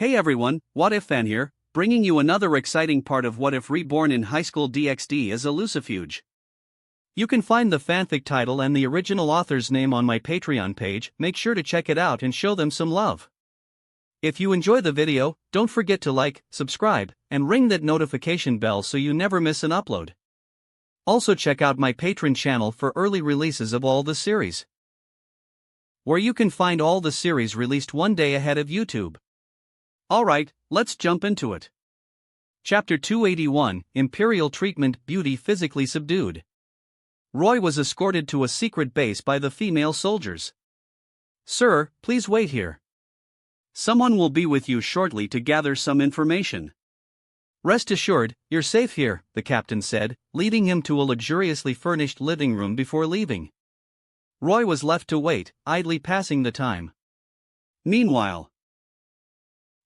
Hey everyone, What If Fan here, bringing you another exciting part of What If Reborn in Highschool DxD as a Lucifuge. You can find the fanfic title and the original author's name on my Patreon page. Make sure to check it out and show them some love. If you enjoy the video, don't forget to like, subscribe, and ring that notification bell so you never miss an upload. Also check out my Patreon channel for early releases of all the series, where you can find all the series released one day ahead of YouTube. Alright, let's jump into it. Chapter 281, Imperial Treatment, Beauty Physically Subdued. Roy was escorted to a secret base by the female soldiers. Sir, please wait here. Someone will be with you shortly to gather some information. Rest assured, you're safe here, the captain said, leading him to a luxuriously furnished living room before leaving. Roy was left to wait, idly passing the time. Meanwhile,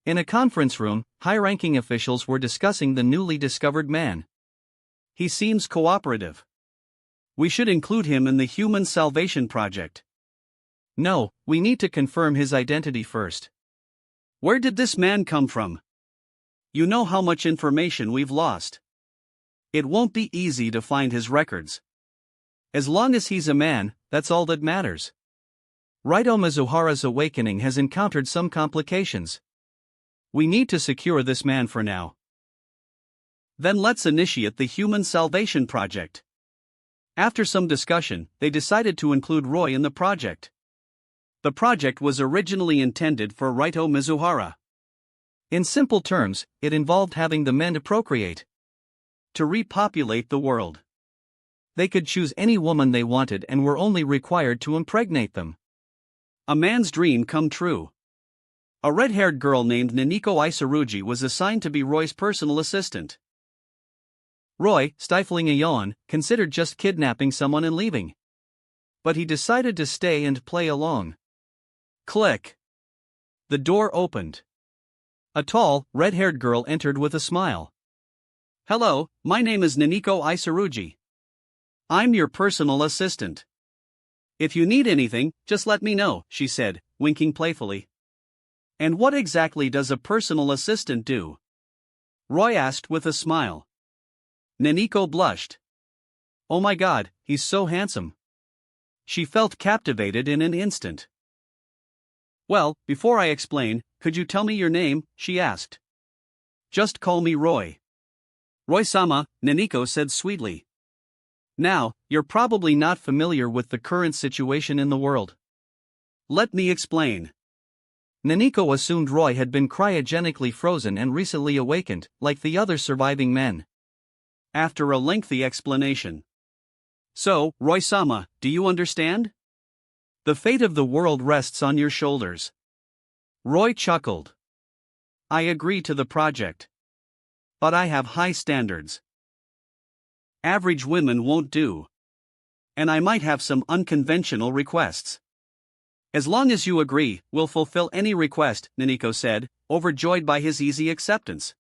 in a conference room, high-ranking officials were discussing the newly discovered man. He seems cooperative. We should include him in the Human Salvation Project. No, we need to confirm his identity first. Where did this man come from? You know how much information we've lost. It won't be easy to find his records. As long as he's a man, that's all that matters. Raito Mizuhara's awakening has encountered some complications. We need to secure this man for now. Then let's initiate the Human Salvation Project. After some discussion, they decided to include Roy in the project. The project was originally intended for Raito Mizuhara. In simple terms, it involved having the men to procreate, to repopulate the world. They could choose any woman they wanted and were only required to impregnate them. A man's dream come true. A red-haired girl named Naniko Isarugi was assigned to be Roy's personal assistant. Roy, stifling a yawn, considered just kidnapping someone and leaving. But he decided to stay and play along. Click. The door opened. A tall, red-haired girl entered with a smile. Hello, my name is Naniko Isarugi. I'm your personal assistant. If you need anything, just let me know, she said, winking playfully. And what exactly does a personal assistant do? Roy asked with a smile. Naniko blushed. Oh my god, he's so handsome. She felt captivated in an instant. Well, before I explain, could you tell me your name? She asked. Just call me Roy. Roy-sama, Naniko said sweetly. Now, you're probably not familiar with the current situation in the world. Let me explain. Naniko assumed Roy had been cryogenically frozen and recently awakened, like the other surviving men. After a lengthy explanation. So, Roy-sama, do you understand? The fate of the world rests on your shoulders. Roy chuckled. I agree to the project. But I have high standards. Average women won't do. And I might have some unconventional requests. As long as you agree, we'll fulfill any request, Naniko said, overjoyed by his easy acceptance.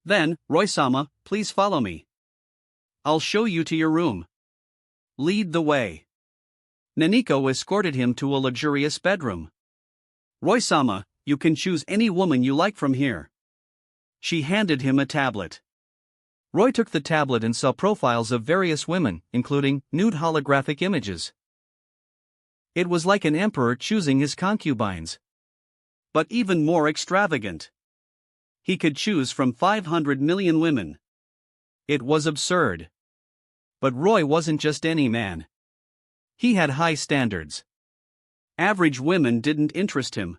Then, Roy-sama, please follow me. I'll show you to your room. Lead the way. Naniko escorted him to a luxurious bedroom. Roy-sama, you can choose any woman you like from here. She handed him a tablet. Roy took the tablet and saw profiles of various women, including nude holographic images. It was like an emperor choosing his concubines. But even more extravagant. He could choose from 500 million women. It was absurd. But Roy wasn't just any man. He had high standards. Average women didn't interest him.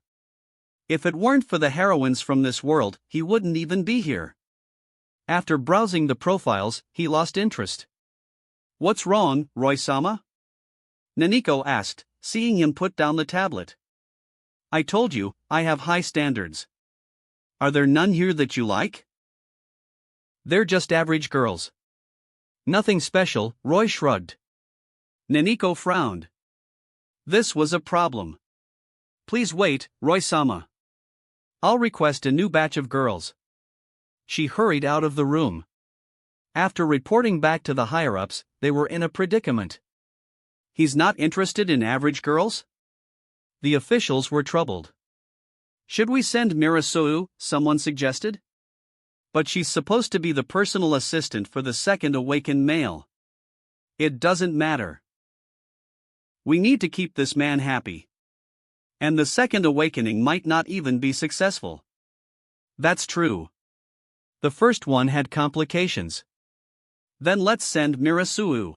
If it weren't for the heroines from this world, he wouldn't even be here. After browsing the profiles, he lost interest. What's wrong, Roy-sama? Naniko asked, seeing him put down the tablet. I told you, I have high standards. Are there none here that you like? They're just average girls. Nothing special, Roy shrugged. Naniko frowned. This was a problem. Please wait, Roy-sama. I'll request a new batch of girls. She hurried out of the room. After reporting back to the higher-ups, they were in a predicament. He's not interested in average girls? The officials were troubled. Should we send Mirasou? Someone suggested. But she's supposed to be the personal assistant for the second awakened male. It doesn't matter. We need to keep this man happy. And the second awakening might not even be successful. That's true. The first one had complications. Then let's send Mirasou.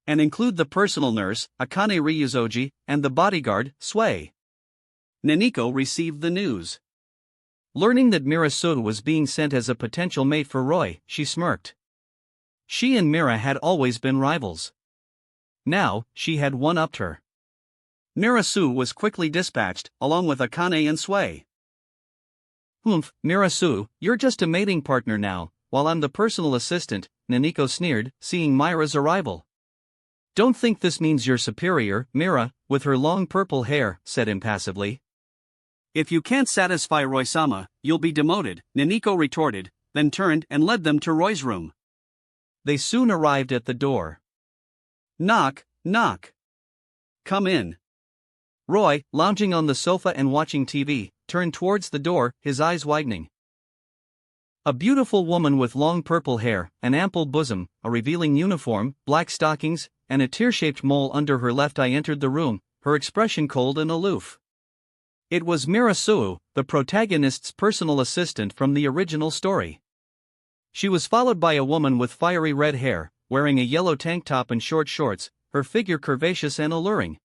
And include the personal nurse, Akane Ryuzoji, and the bodyguard, Sui. Naniko received the news. Learning that Mirasou was being sent as a potential mate for Roy, she smirked. She and Mira had always been rivals. Now, she had one-upped her. Mirasou was quickly dispatched, along with Akane and Sui. Mirasou, you're just a mating partner now, while I'm the personal assistant, Naniko sneered, seeing Mira's arrival. Don't think this means you're superior, Mira, with her long purple hair, said impassively. If you can't satisfy Roy-sama, you'll be demoted, Naniko retorted, then turned and led them to Roy's room. They soon arrived at the door. Knock, knock. Come in. Roy, lounging on the sofa and watching TV, turned towards the door, his eyes widening. A beautiful woman with long purple hair, an ample bosom, a revealing uniform, black stockings, and a tear-shaped mole under her left eye entered the room, her expression cold and aloof. It was Mirasou, the protagonist's personal assistant from the original story. She was followed by a woman with fiery red hair, wearing a yellow tank top and short shorts, her figure curvaceous and alluring.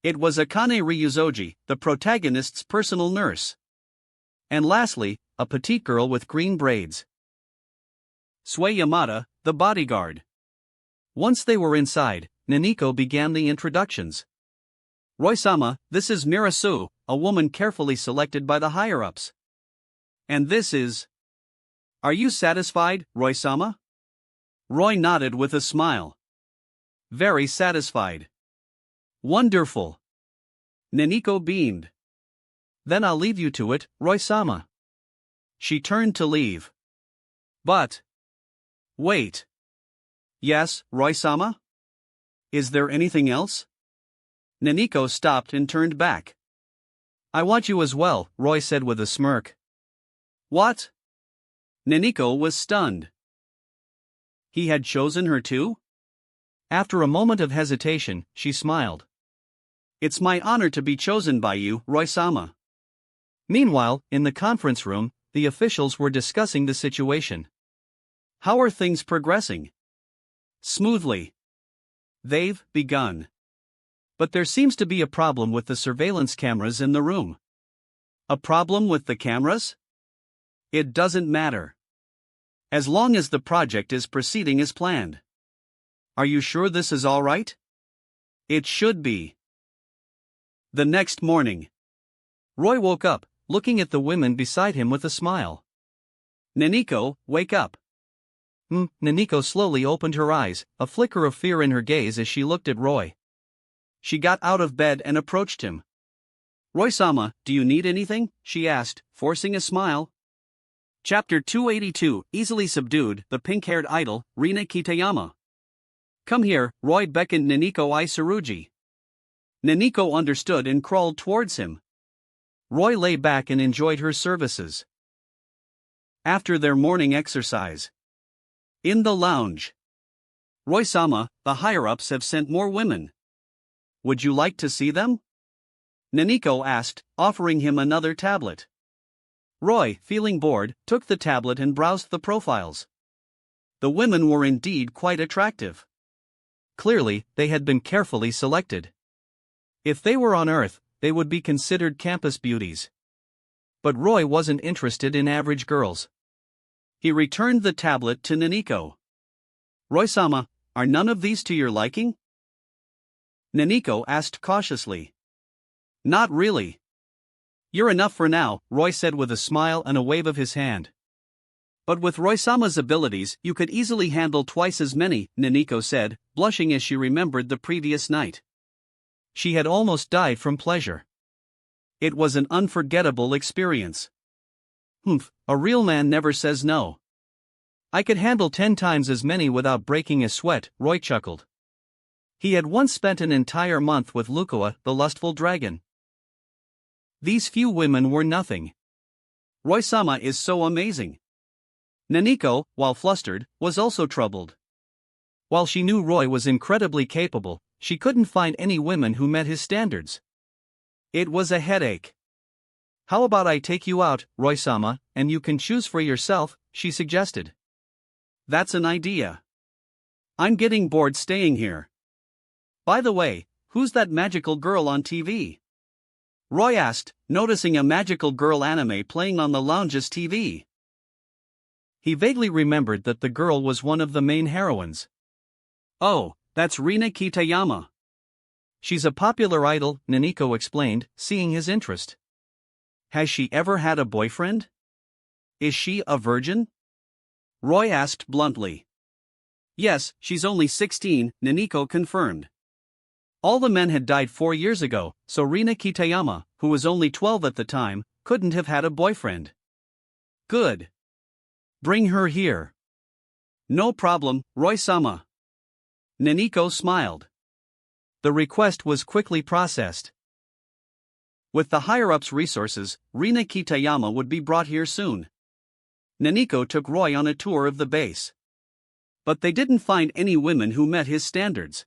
It was Akane Ryuzoji, the protagonist's personal nurse. And lastly, a petite girl with green braids. Sui Yamada, the bodyguard. Once they were inside, Naniko began the introductions. Roy-sama, this is Mirasou, a woman carefully selected by the higher-ups. And this is... Are you satisfied, Roy-sama? Roy nodded with a smile. Very satisfied. Wonderful. Naniko beamed. Then I'll leave you to it, Roy-sama. She turned to leave. But... Wait. Yes, Roy-sama? Is there anything else? Naniko stopped and turned back. I want you as well, Roy said with a smirk. What? Naniko was stunned. He had chosen her too? After a moment of hesitation, she smiled. It's my honor to be chosen by you, Roy-sama. Meanwhile, in the conference room, the officials were discussing the situation. How are things progressing? Smoothly. They've begun. But there seems to be a problem with the surveillance cameras in the room. A problem with the cameras? It doesn't matter. As long as the project is proceeding as planned. Are you sure this is all right? It should be. The next morning. Roy woke up, looking at the women beside him with a smile. Naniko, wake up. Naniko slowly opened her eyes, a flicker of fear in her gaze as she looked at Roy. She got out of bed and approached him. Roy-sama, do you need anything? She asked, forcing a smile. Chapter 282, Easily Subdued, the pink-haired idol, Rina Kitayama. Come here, Roy beckoned Naniko Tsurugi. Naniko understood and crawled towards him. Roy lay back and enjoyed her services. After their morning exercise. In the lounge. Roy-sama, the higher-ups have sent more women. Would you like to see them? Naniko asked, offering him another tablet. Roy, feeling bored, took the tablet and browsed the profiles. The women were indeed quite attractive. Clearly, they had been carefully selected. If they were on Earth, they would be considered campus beauties. But Roy wasn't interested in average girls. He returned the tablet to Naniko. Roy-sama, are none of these to your liking? Naniko asked cautiously. Not really. You're enough for now, Roy said with a smile and a wave of his hand. But with Roy-sama's abilities, you could easily handle twice as many, Naniko said, blushing as she remembered the previous night. She had almost died from pleasure. It was an unforgettable experience. A real man never says no. I could handle 10 times as many without breaking a sweat, Roy chuckled. He had once spent an entire month with Lukua, the lustful dragon. These few women were nothing. Roy-sama is so amazing. Naniko, while flustered, was also troubled. While she knew Roy was incredibly capable, she couldn't find any women who met his standards. It was a headache. How about I take you out, Roy-sama, and you can choose for yourself, she suggested. That's an idea. I'm getting bored staying here. By the way, who's that magical girl on TV? Roy asked, noticing a magical girl anime playing on the lounge's TV. He vaguely remembered that the girl was one of the main heroines. Oh, that's Rina Kitayama. She's a popular idol, Naniko explained, seeing his interest. Has she ever had a boyfriend? Is she a virgin? Roy asked bluntly. Yes, she's only 16, Naniko confirmed. All the men had died 4 years ago, so Rina Kitayama, who was only 12 at the time, couldn't have had a boyfriend. Good. Bring her here. No problem, Roy-sama. Naniko smiled. The request was quickly processed. With the higher-ups' resources, Rina Kitayama would be brought here soon. Naniko took Roy on a tour of the base. But they didn't find any women who met his standards.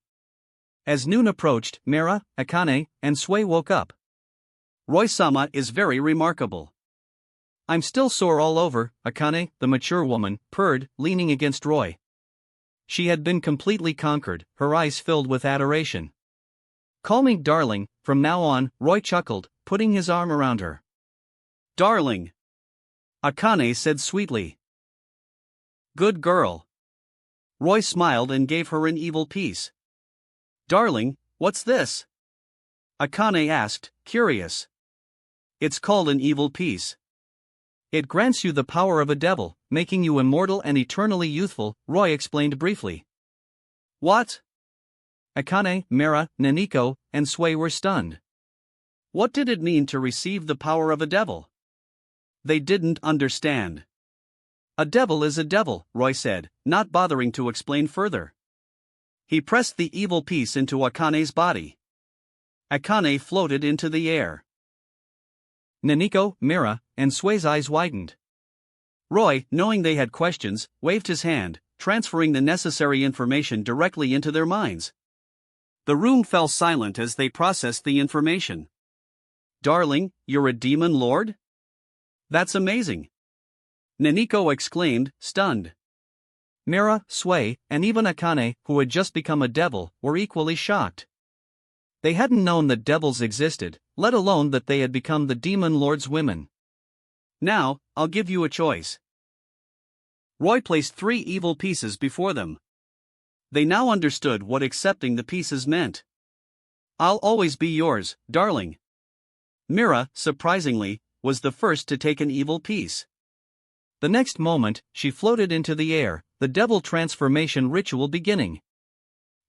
As noon approached, Mira, Akane, and Sui woke up. Roy-sama is very remarkable. I'm still sore all over, Akane, the mature woman, purred, leaning against Roy. She had been completely conquered, her eyes filled with adoration. Call me darling, from now on, Roy chuckled, putting his arm around her. Darling. Akane said sweetly. Good girl. Roy smiled and gave her an evil piece. Darling, what's this? Akane asked, curious. It's called an evil piece. It grants you the power of a devil, making you immortal and eternally youthful, Roy explained briefly. What? Akane, Mira, Naniko, and Sui were stunned. What did it mean to receive the power of a devil? They didn't understand. A devil is a devil, Roy said, not bothering to explain further. He pressed the evil piece into Akane's body. Akane floated into the air. Naniko, Mira, and Sui's eyes widened. Roy, knowing they had questions, waved his hand, transferring the necessary information directly into their minds. The room fell silent as they processed the information. Darling, you're a demon lord? That's amazing. Naniko exclaimed, stunned. Mira, Sui, and even Akane, who had just become a devil, were equally shocked. They hadn't known that devils existed, let alone that they had become the demon lord's women. Now, I'll give you a choice. Roy placed 3 evil pieces before them. They now understood what accepting the pieces meant. I'll always be yours, darling. Mira, surprisingly, was the first to take an evil piece. The next moment, she floated into the air, the devil transformation ritual beginning.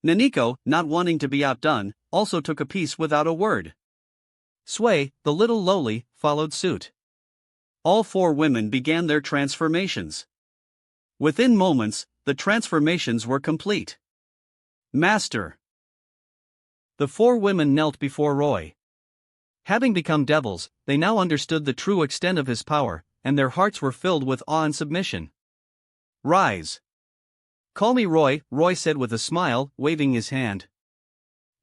Naniko, not wanting to be outdone, also took a piece without a word. Sui, the little lowly, followed suit. All 4 women began their transformations. Within moments, the transformations were complete. Master. The 4 women knelt before Roy. Having become devils, they now understood the true extent of his power, and their hearts were filled with awe and submission. Rise. Call me Roy, Roy said with a smile, waving his hand.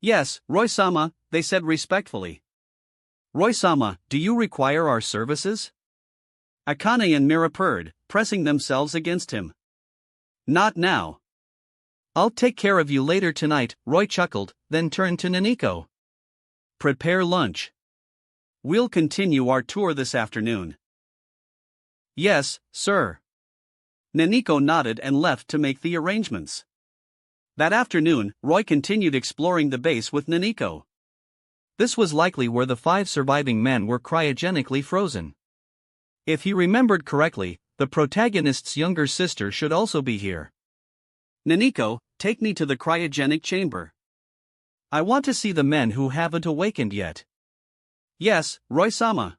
Yes, Roy-sama, they said respectfully. Roy-sama, do you require our services? Akane and Mira purred, pressing themselves against him. Not now. I'll take care of you later tonight, Roy chuckled, then turned to Naniko. Prepare lunch. We'll continue our tour this afternoon. Yes, sir. Naniko nodded and left to make the arrangements. That afternoon, Roy continued exploring the base with Naniko. This was likely where the 5 surviving men were cryogenically frozen. If he remembered correctly, the protagonist's younger sister should also be here. Naniko, take me to the cryogenic chamber. I want to see the men who haven't awakened yet. Yes, Roy-sama.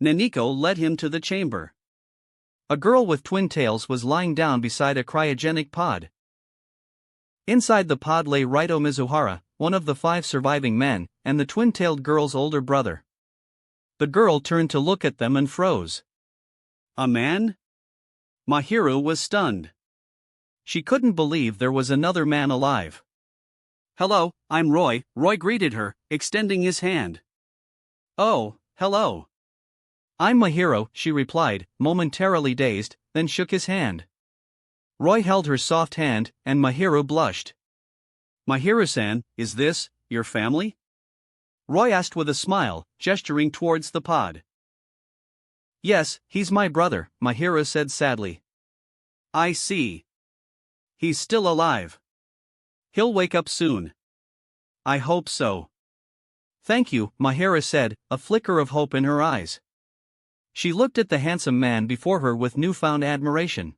Naniko led him to the chamber. A girl with twin tails was lying down beside a cryogenic pod. Inside the pod lay Raito Mizuhara, one of the 5 surviving men, and the twin-tailed girl's older brother. The girl turned to look at them and froze. A man? Mahiru was stunned. She couldn't believe there was another man alive. Hello, I'm Roy, Roy greeted her, extending his hand. Oh, hello. I'm Mahiru, she replied, momentarily dazed, then shook his hand. Roy held her soft hand, and Mahiru blushed. Mahiru-san, is this your family? Roy asked with a smile, gesturing towards the pod. Yes, he's my brother, Mahiru said sadly. I see. He's still alive. He'll wake up soon. I hope so. Thank you, Mahiru said, a flicker of hope in her eyes. She looked at the handsome man before her with newfound admiration.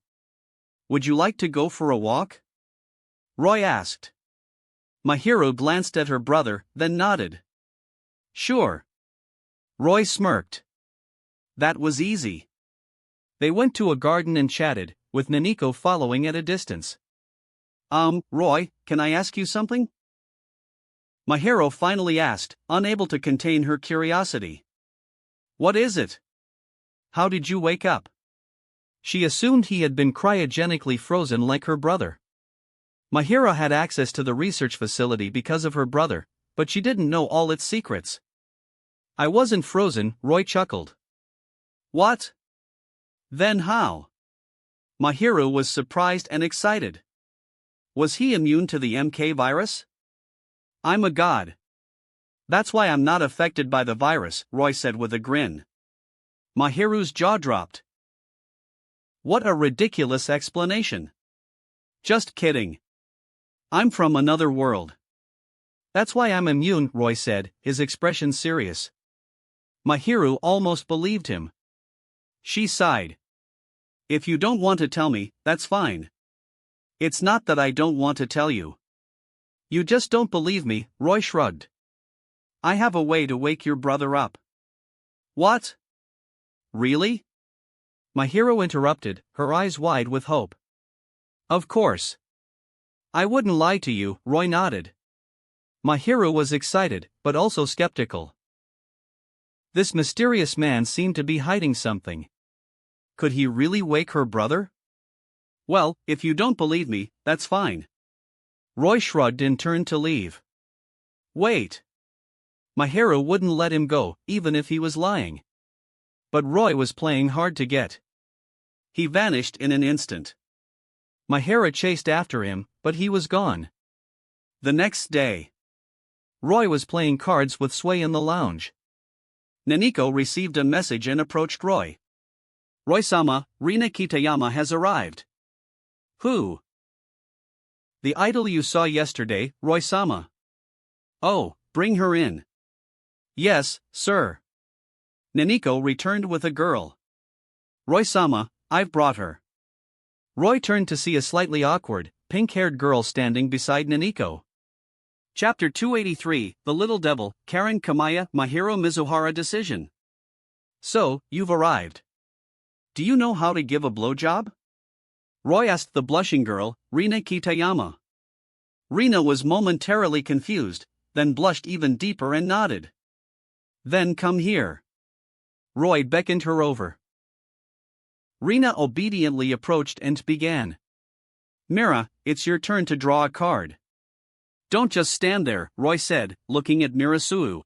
Would you like to go for a walk? Roy asked. Mahiru glanced at her brother, then nodded. Sure. Roy smirked. That was easy. They went to a garden and chatted, with Naniko following at a distance. Roy, can I ask you something? Mahiru finally asked, unable to contain her curiosity. What is it? How did you wake up? She assumed he had been cryogenically frozen like her brother. Mahiru had access to the research facility because of her brother, but she didn't know all its secrets. I wasn't frozen, Roy chuckled. What? Then how? Mahiru was surprised and excited. Was he immune to the MK virus? I'm a god. That's why I'm not affected by the virus, Roy said with a grin. Mahiru's jaw dropped. What a ridiculous explanation. Just kidding. I'm from another world. That's why I'm immune, Roy said, his expression serious. Mahiru almost believed him. She sighed. If you don't want to tell me, that's fine. It's not that I don't want to tell you. You just don't believe me, Roy shrugged. I have a way to wake your brother up. What? Really? Mahiru interrupted, her eyes wide with hope. Of course. I wouldn't lie to you, Roy nodded. Mahiru was excited, but also skeptical. This mysterious man seemed to be hiding something. Could he really wake her brother? Well, if you don't believe me, that's fine. Roy shrugged and turned to leave. Wait. Mahiru wouldn't let him go, even if he was lying. But Roy was playing hard to get. He vanished in an instant. Mahiru chased after him, but he was gone. The next day, Roy was playing cards with Sway in the lounge. Naniko received a message and approached Roy. Roy-sama, Rina Kitayama has arrived. Who? The idol you saw yesterday, Roy-sama. Oh, bring her in. Yes, sir. Naniko returned with a girl. Roy-sama, I've brought her. Roy turned to see a slightly awkward, pink-haired girl standing beside Naniko. Chapter 283, The Little Devil, Karen Kamaya Mahiru Mizuhara Decision. So, you've arrived. Do you know how to give a blowjob? Roy asked the blushing girl, Rina Kitayama. Rina was momentarily confused, then blushed even deeper and nodded. Then come here. Roy beckoned her over. Rina obediently approached and began. Mira, it's your turn to draw a card. Don't just stand there, Roy said, looking at Mirasuu.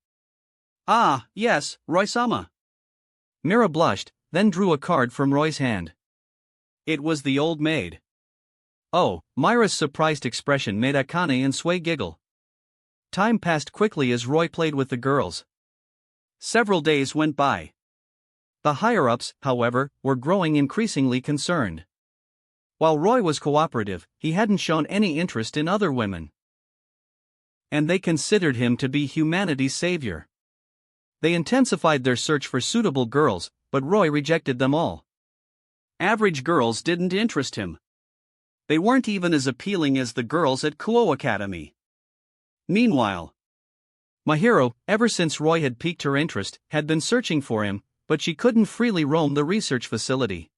Ah, yes, Roy-sama. Mira blushed, then drew a card from Roy's hand. It was the old maid. Oh, Mira's surprised expression made Akane and Sway giggle. Time passed quickly as Roy played with the girls. Several days went by. The higher-ups, however, were growing increasingly concerned. While Roy was cooperative, he hadn't shown any interest in other women. And they considered him to be humanity's savior. They intensified their search for suitable girls, but Roy rejected them all. Average girls didn't interest him. They weren't even as appealing as the girls at Kuo Academy. Meanwhile, Mahiru, ever since Roy had piqued her interest, had been searching for him, but she couldn't freely roam the research facility.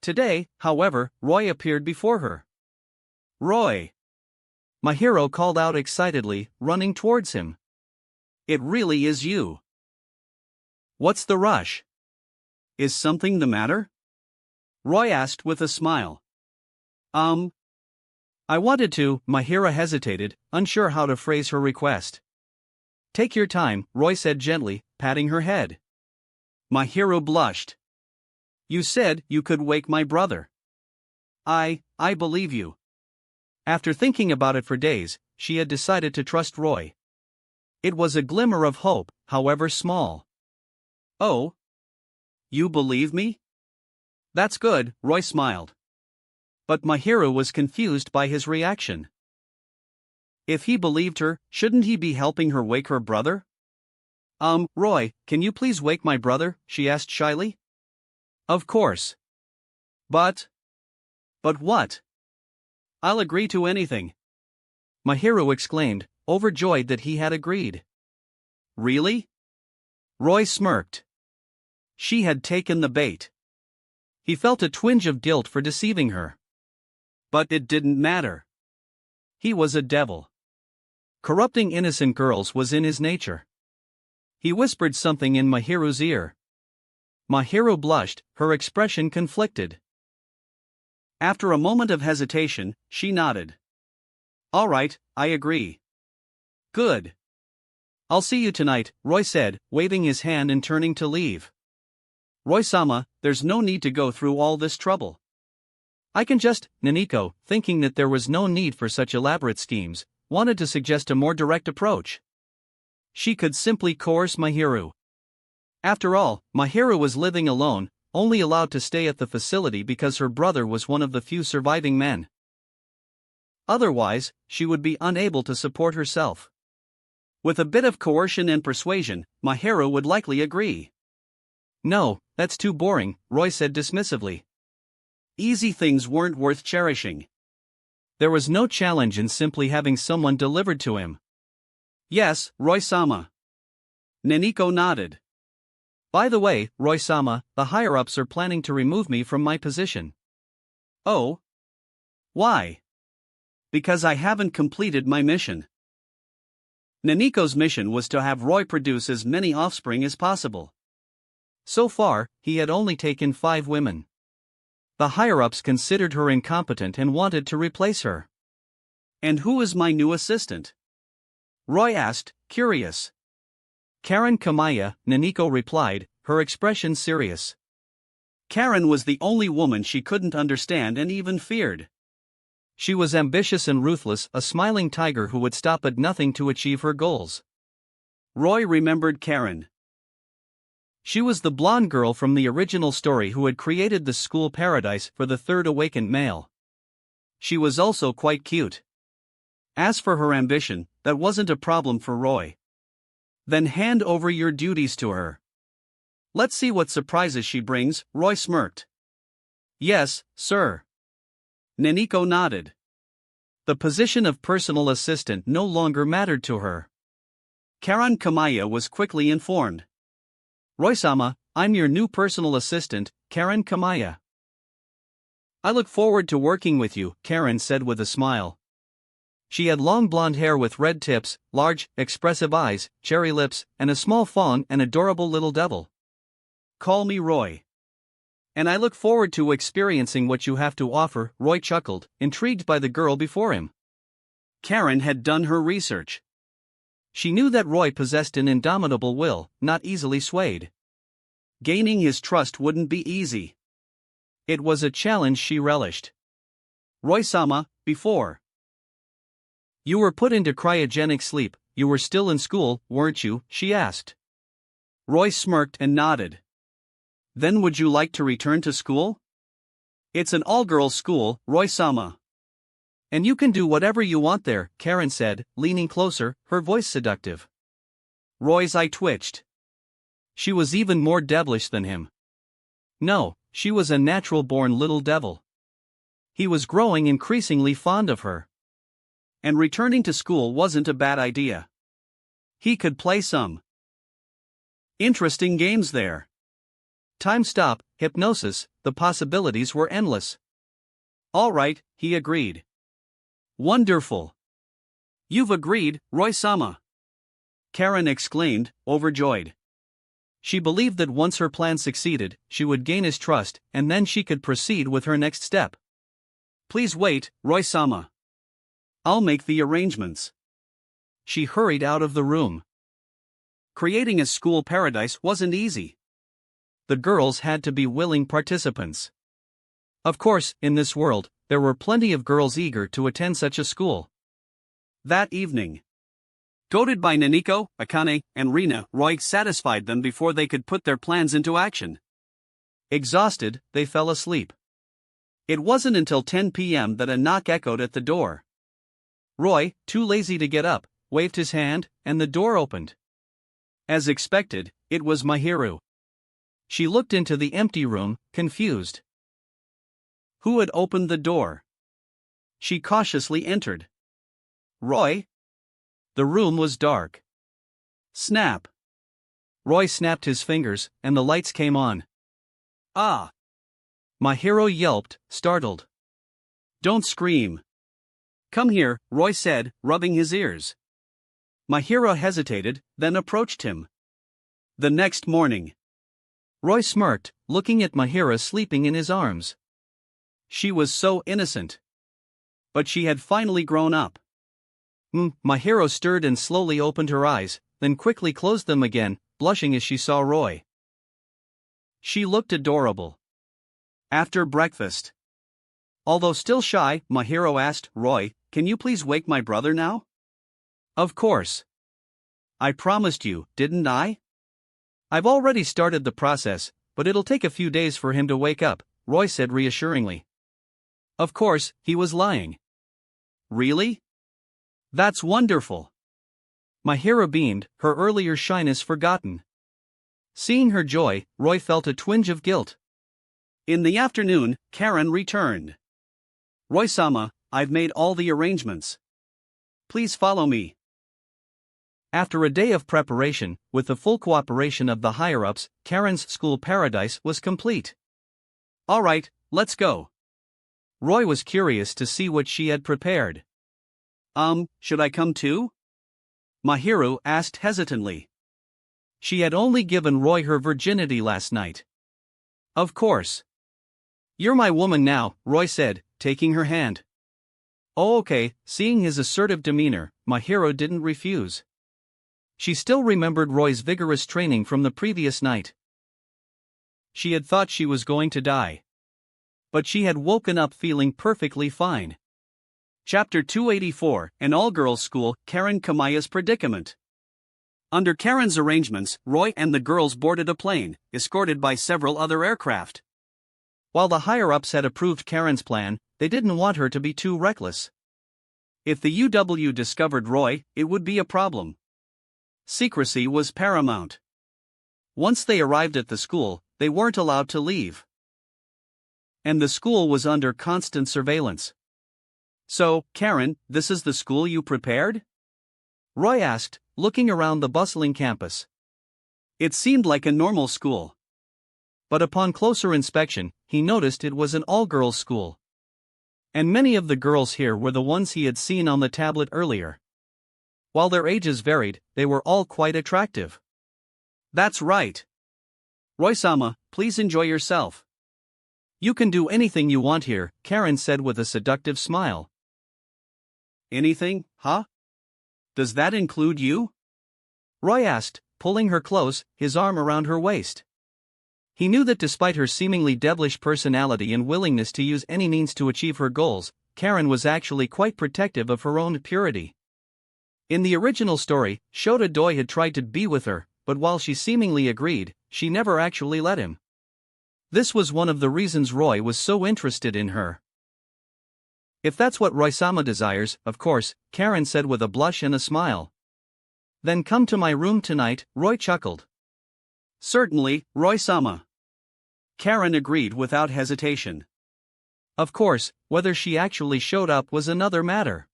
Today, however, Roy appeared before her. Roy! Mahiru called out excitedly, running towards him. It really is you. What's the rush? Is something the matter? Roy asked with a smile. I wanted to. Mahira hesitated, unsure how to phrase her request. Take your time, Roy said gently, patting her head. Mahira blushed. You said you could wake my brother. I believe you. After thinking about it for days, she had decided to trust Roy. It was a glimmer of hope, however small. Oh? You believe me? That's good, Roy smiled. But Mahira was confused by his reaction. If he believed her, shouldn't he be helping her wake her brother? Roy, can you please wake my brother? She asked shyly. Of course. But what? I'll agree to anything. Mahira exclaimed, overjoyed that he had agreed. Really? Roy smirked. She had taken the bait. He felt a twinge of guilt for deceiving her. But it didn't matter. He was a devil. Corrupting innocent girls was in his nature. He whispered something in Mahira's ear. Mahira blushed, her expression conflicted. After a moment of hesitation, she nodded. All right, I agree. Good. I'll see you tonight, Roy said, waving his hand and turning to leave. Roy-sama, there's no need to go through all this trouble. I can just, Naniko, thinking that there was no need for such elaborate schemes, wanted to suggest a more direct approach. She could simply coerce Mahira. After all, Mahira was living alone, only allowed to stay at the facility because her brother was one of the few surviving men. Otherwise, she would be unable to support herself. With a bit of coercion and persuasion, Mahira would likely agree. No, that's too boring, Roy said dismissively. Easy things weren't worth cherishing. There was no challenge in simply having someone delivered to him. Yes, Roy-sama. Naniko nodded. By the way, Roy-sama, the higher-ups are planning to remove me from my position. Oh? Why? Because I haven't completed my mission. Naniko's mission was to have Roy produce as many offspring as possible. So far, he had only taken 5 women. The higher-ups considered her incompetent and wanted to replace her. And who is my new assistant? Roy asked, curious. Karen Kamaya, Naniko replied, her expression serious. Karen was the only woman she couldn't understand and even feared. She was ambitious and ruthless, a smiling tiger who would stop at nothing to achieve her goals. Roy remembered Karen. She was the blonde girl from the original story who had created the school paradise for the third awakened male. She was also quite cute. As for her ambition, that wasn't a problem for Roy. Then hand over your duties to her. Let's see what surprises she brings, Roy smirked. Yes, sir. Naniko nodded. The position of personal assistant no longer mattered to her. Karen Kamaya was quickly informed. Roy-sama, I'm your new personal assistant, Karen Kamaya. I look forward to working with you, Karen said with a smile. She had long blonde hair with red tips, large, expressive eyes, cherry lips, and a small fawn and adorable little devil. Call me Roy. And I look forward to experiencing what you have to offer, Roy chuckled, intrigued by the girl before him. Karen had done her research. She knew that Roy possessed an indomitable will, not easily swayed. Gaining his trust wouldn't be easy. It was a challenge she relished. Roy-sama, before you were put into cryogenic sleep, you were still in school, weren't you? She asked. Roy smirked and nodded. Then would you like to return to school? It's an all-girls school, Roy-sama. And you can do whatever you want there, Karen said, leaning closer, her voice seductive. Roy's eye twitched. She was even more devilish than him. No, she was a natural-born little devil. He was growing increasingly fond of her. And returning to school wasn't a bad idea. He could play some interesting games there. Time stop, hypnosis, the possibilities were endless. All right, he agreed. Wonderful. You've agreed, Roy-sama. Karen exclaimed, overjoyed. She believed that once her plan succeeded, she would gain his trust, and then she could proceed with her next step. Please wait, Roy-sama. I'll make the arrangements. She hurried out of the room. Creating a school paradise wasn't easy. The girls had to be willing participants. Of course, in this world, there were plenty of girls eager to attend such a school. That evening, goaded by Naniko, Akane, and Rina, Roy satisfied them before they could put their plans into action. Exhausted, they fell asleep. It wasn't until 10 p.m. that a knock echoed at the door. Roy, too lazy to get up, waved his hand, and the door opened. As expected, it was Mahiru. She looked into the empty room, confused. Who had opened the door? She cautiously entered. Roy? The room was dark. Snap! Roy snapped his fingers, and the lights came on. Ah! Mahiru yelped, startled. Don't scream. Come here, Roy said, rubbing his ears. Mahiru hesitated, then approached him. The next morning, Roy smirked, looking at Mahiru sleeping in his arms. She was so innocent. But she had finally grown up. Mahiru stirred and slowly opened her eyes, then quickly closed them again, blushing as she saw Roy. She looked adorable. After breakfast, although still shy, Mahiru asked, Roy, can you please wake my brother now? Of course. I promised you, didn't I? I've already started the process, but it'll take a few days for him to wake up, Roy said reassuringly. Of course, he was lying. Really? That's wonderful. Mahiru beamed, her earlier shyness forgotten. Seeing her joy, Roy felt a twinge of guilt. In the afternoon, Karen returned. Roy-sama, I've made all the arrangements. Please follow me. After a day of preparation, with the full cooperation of the higher-ups, Karen's school paradise was complete. All right, let's go. Roy was curious to see what she had prepared. Should I come too? Mahiru asked hesitantly. She had only given Roy her virginity last night. Of course. You're my woman now, Roy said, taking her hand. Oh, okay. Seeing his assertive demeanor, Mahiru didn't refuse. She still remembered Roy's vigorous training from the previous night. She had thought she was going to die. But she had woken up feeling perfectly fine. Chapter 284, An all-girls school, Karen Kamaya's predicament. Under Karen's arrangements, Roy and the girls boarded a plane, escorted by several other aircraft. While the higher-ups had approved Karen's plan, they didn't want her to be too reckless. If the UW discovered Roy, it would be a problem. Secrecy was paramount. Once they arrived at the school, they weren't allowed to leave. And the school was under constant surveillance. So, Karen, this is the school you prepared? Roy asked, looking around the bustling campus. It seemed like a normal school. But upon closer inspection, he noticed it was an all-girls school. And many of the girls here were the ones he had seen on the tablet earlier. While their ages varied, they were all quite attractive. That's right. Roy-sama, please enjoy yourself. You can do anything you want here, Karen said with a seductive smile. Anything, huh? Does that include you? Roy asked, pulling her close, his arm around her waist. He knew that despite her seemingly devilish personality and willingness to use any means to achieve her goals, Karen was actually quite protective of her own purity. In the original story, Shota Doi had tried to be with her, but while she seemingly agreed, she never actually let him. This was one of the reasons Roy was so interested in her. If that's what Roy-sama desires, of course, Karen said with a blush and a smile. Then come to my room tonight, Roy chuckled. Certainly, Roy-sama. Karen agreed without hesitation. Of course, whether she actually showed up was another matter.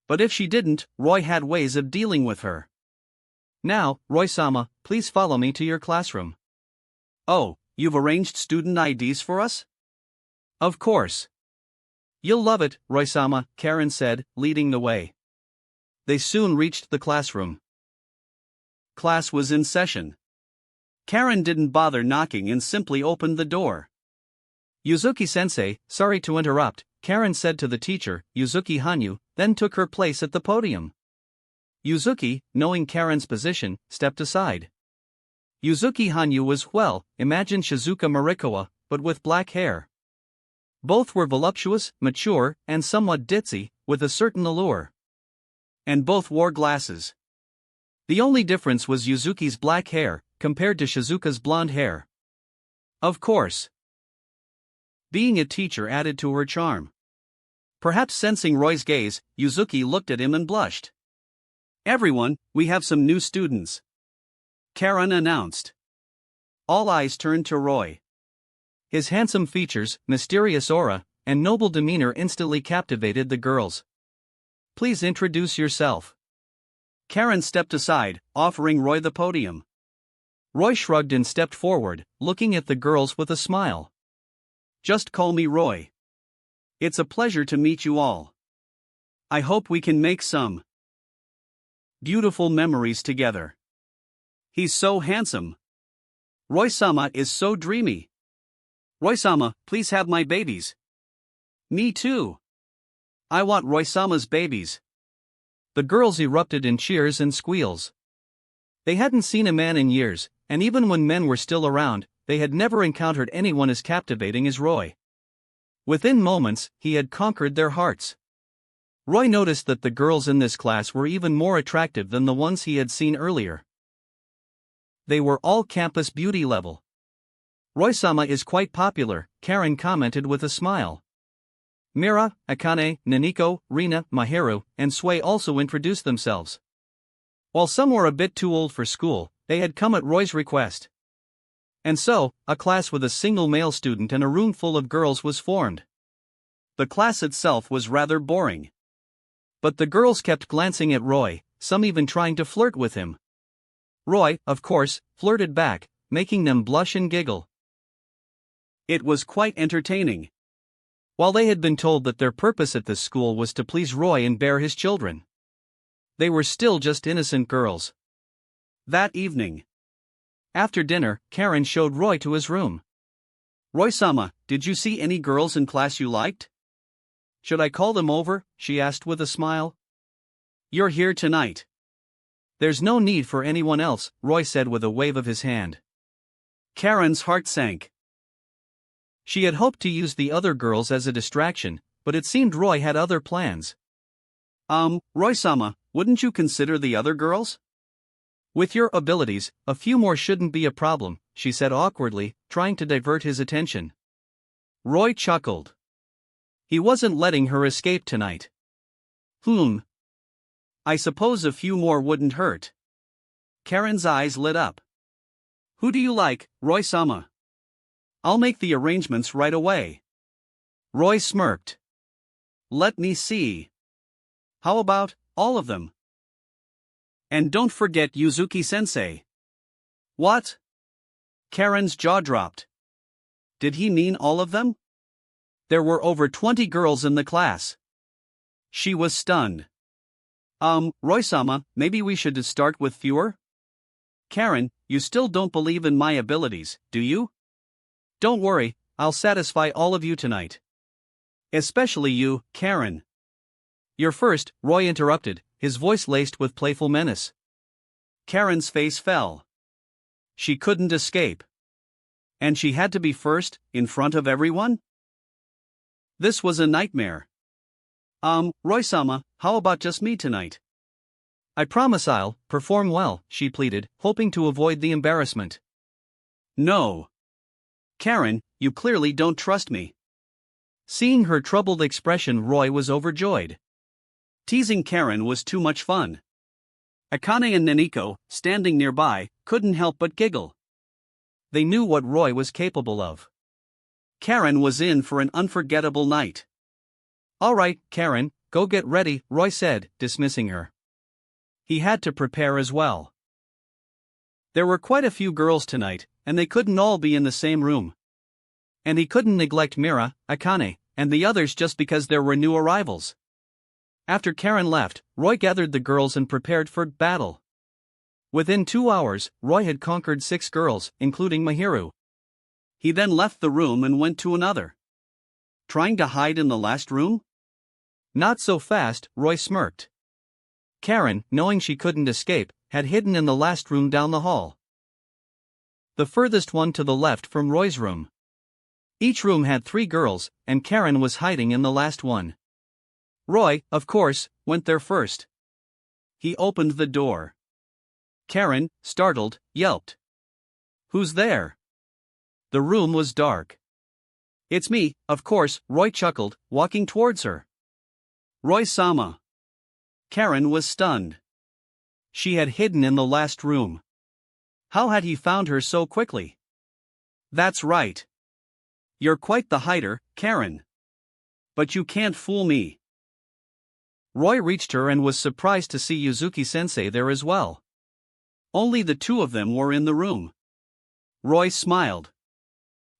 But if she didn't, Roy had ways of dealing with her. Now, Roy-sama, please follow me to your classroom. Oh, you've arranged student IDs for us? Of course. You'll love it, Roy-sama, Karen said, leading the way. They soon reached the classroom. Class was in session. Karen didn't bother knocking and simply opened the door. Yuzuki-sensei, sorry to interrupt, Karen said to the teacher, Yuzuki Hanyu, then took her place at the podium. Yuzuki, knowing Karen's position, stepped aside. Yuzuki Hanyu was, well, imagine Shizuka Marikoa, but with black hair. Both were voluptuous, mature, and somewhat ditzy, with a certain allure. And both wore glasses. The only difference was Yuzuki's black hair, compared to Shizuka's blonde hair. Of course. Being a teacher added to her charm. Perhaps sensing Roy's gaze, Yuzuki looked at him and blushed. Everyone, we have some new students, Karen announced. All eyes turned to Roy. His handsome features, mysterious aura, and noble demeanor instantly captivated the girls. Please introduce yourself. Karen stepped aside, offering Roy the podium. Roy shrugged and stepped forward, looking at the girls with a smile. Just call me Roy. It's a pleasure to meet you all. I hope we can make some beautiful memories together. He's so handsome. Roy-sama is so dreamy. Roy-sama, please have my babies. Me too. I want Roy-sama's babies. The girls erupted in cheers and squeals. They hadn't seen a man in years, and even when men were still around, they had never encountered anyone as captivating as Roy. Within moments, he had conquered their hearts. Roy noticed that the girls in this class were even more attractive than the ones he had seen earlier. They were all campus beauty level. Roy-sama is quite popular, Karen commented with a smile. Mira, Akane, Naniko, Rina, Mahiru, and Sui also introduced themselves. While some were a bit too old for school, they had come at Roy's request. And so, a class with a single male student and a room full of girls was formed. The class itself was rather boring. But the girls kept glancing at Roy, some even trying to flirt with him. Roy, of course, flirted back, making them blush and giggle. It was quite entertaining. While they had been told that their purpose at this school was to please Roy and bear his children, they were still just innocent girls. That evening, after dinner, Karen showed Roy to his room. Roy-sama, did you see any girls in class you liked? Should I call them over? She asked with a smile. You're here tonight. There's no need for anyone else, Roy said with a wave of his hand. Karen's heart sank. She had hoped to use the other girls as a distraction, but it seemed Roy had other plans. Roy-sama, wouldn't you consider the other girls? With your abilities, a few more shouldn't be a problem, she said awkwardly, trying to divert his attention. Roy chuckled. He wasn't letting her escape tonight. I suppose a few more wouldn't hurt. Karen's eyes lit up. Who do you like, Roy-sama? I'll make the arrangements right away. Roy smirked. Let me see. How about all of them? And don't forget Yuzuki-sensei. What? Karen's jaw dropped. Did he mean all of them? There were over 20 girls in the class. She was stunned. Roy-sama, maybe we should start with fewer? Karen, you still don't believe in my abilities, do you? Don't worry, I'll satisfy all of you tonight. Especially you, Karen. You're first, Roy interrupted, his voice laced with playful menace. Karen's face fell. She couldn't escape. And she had to be first, in front of everyone? This was a nightmare. Roy-sama, how about just me tonight? I promise I'll perform well, she pleaded, hoping to avoid the embarrassment. No. Karen, you clearly don't trust me. Seeing her troubled expression, Roy was overjoyed. Teasing Karen was too much fun. Akane and Naniko, standing nearby, couldn't help but giggle. They knew what Roy was capable of. Karen was in for an unforgettable night. All right, Karen, go get ready, Roy said, dismissing her. He had to prepare as well. There were quite a few girls tonight, and they couldn't all be in the same room. And he couldn't neglect Mira, Akane, and the others just because there were new arrivals. After Karen left, Roy gathered the girls and prepared for battle. Within 2 hours, Roy had conquered 6 girls, including Mahiru. He then left the room and went to another. Trying to hide in the last room? Not so fast, Roy smirked. Karen, knowing she couldn't escape, had hidden in the last room down the hall. The furthest one to the left from Roy's room. Each room had 3 girls, and Karen was hiding in the last one. Roy, of course, went there first. He opened the door. Karen, startled, yelped. "Who's there?" The room was dark. "It's me, of course," Roy chuckled, walking towards her. "Roy-sama." Karen was stunned. She had hidden in the last room. How had he found her so quickly? "That's right. You're quite the hider, Karen. But you can't fool me." Roy reached her and was surprised to see Yuzuki-sensei there as well. Only the 2 of them were in the room. Roy smiled.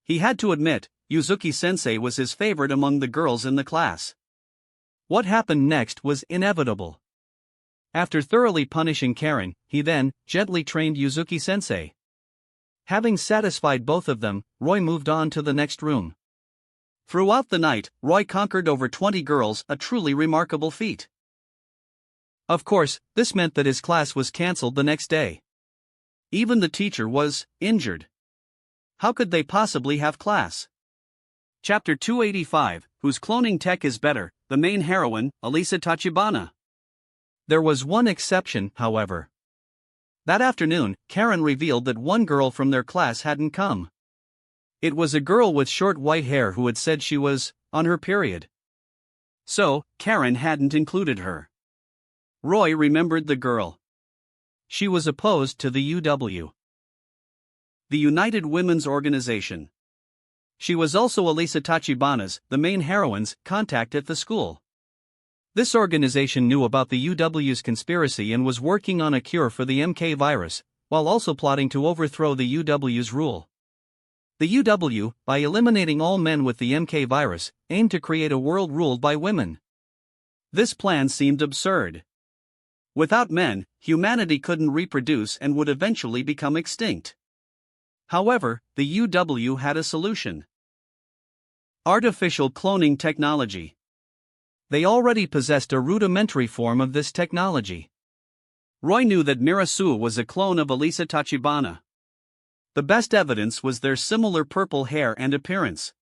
He had to admit, Yuzuki-sensei was his favorite among the girls in the class. What happened next was inevitable. After thoroughly punishing Karen, he then gently trained Yuzuki-sensei. Having satisfied both of them, Roy moved on to the next room. Throughout the night, Roy conquered over 20 girls, a truly remarkable feat. Of course, this meant that his class was cancelled the next day. Even the teacher was injured. How could they possibly have class? Chapter 285, Whose Cloning Tech is Better, the main heroine, Elisa Tachibana. There was one exception, however. That afternoon, Karen revealed that one girl from their class hadn't come. It was a girl with short white hair who had said she was on her period. So, Karen hadn't included her. Roy remembered the girl. She was opposed to the UW, the United Women's Organization. She was also Elisa Tachibana's, the main heroine's, contact at the school. This organization knew about the UW's conspiracy and was working on a cure for the MK virus, while also plotting to overthrow the UW's rule. The UW, by eliminating all men with the MK virus, aimed to create a world ruled by women. This plan seemed absurd. Without men, humanity couldn't reproduce and would eventually become extinct. However, the UW had a solution. Artificial cloning technology. They already possessed a rudimentary form of this technology. Roy knew that Mirasu was a clone of Elisa Tachibana. The best evidence was their similar purple hair and appearance.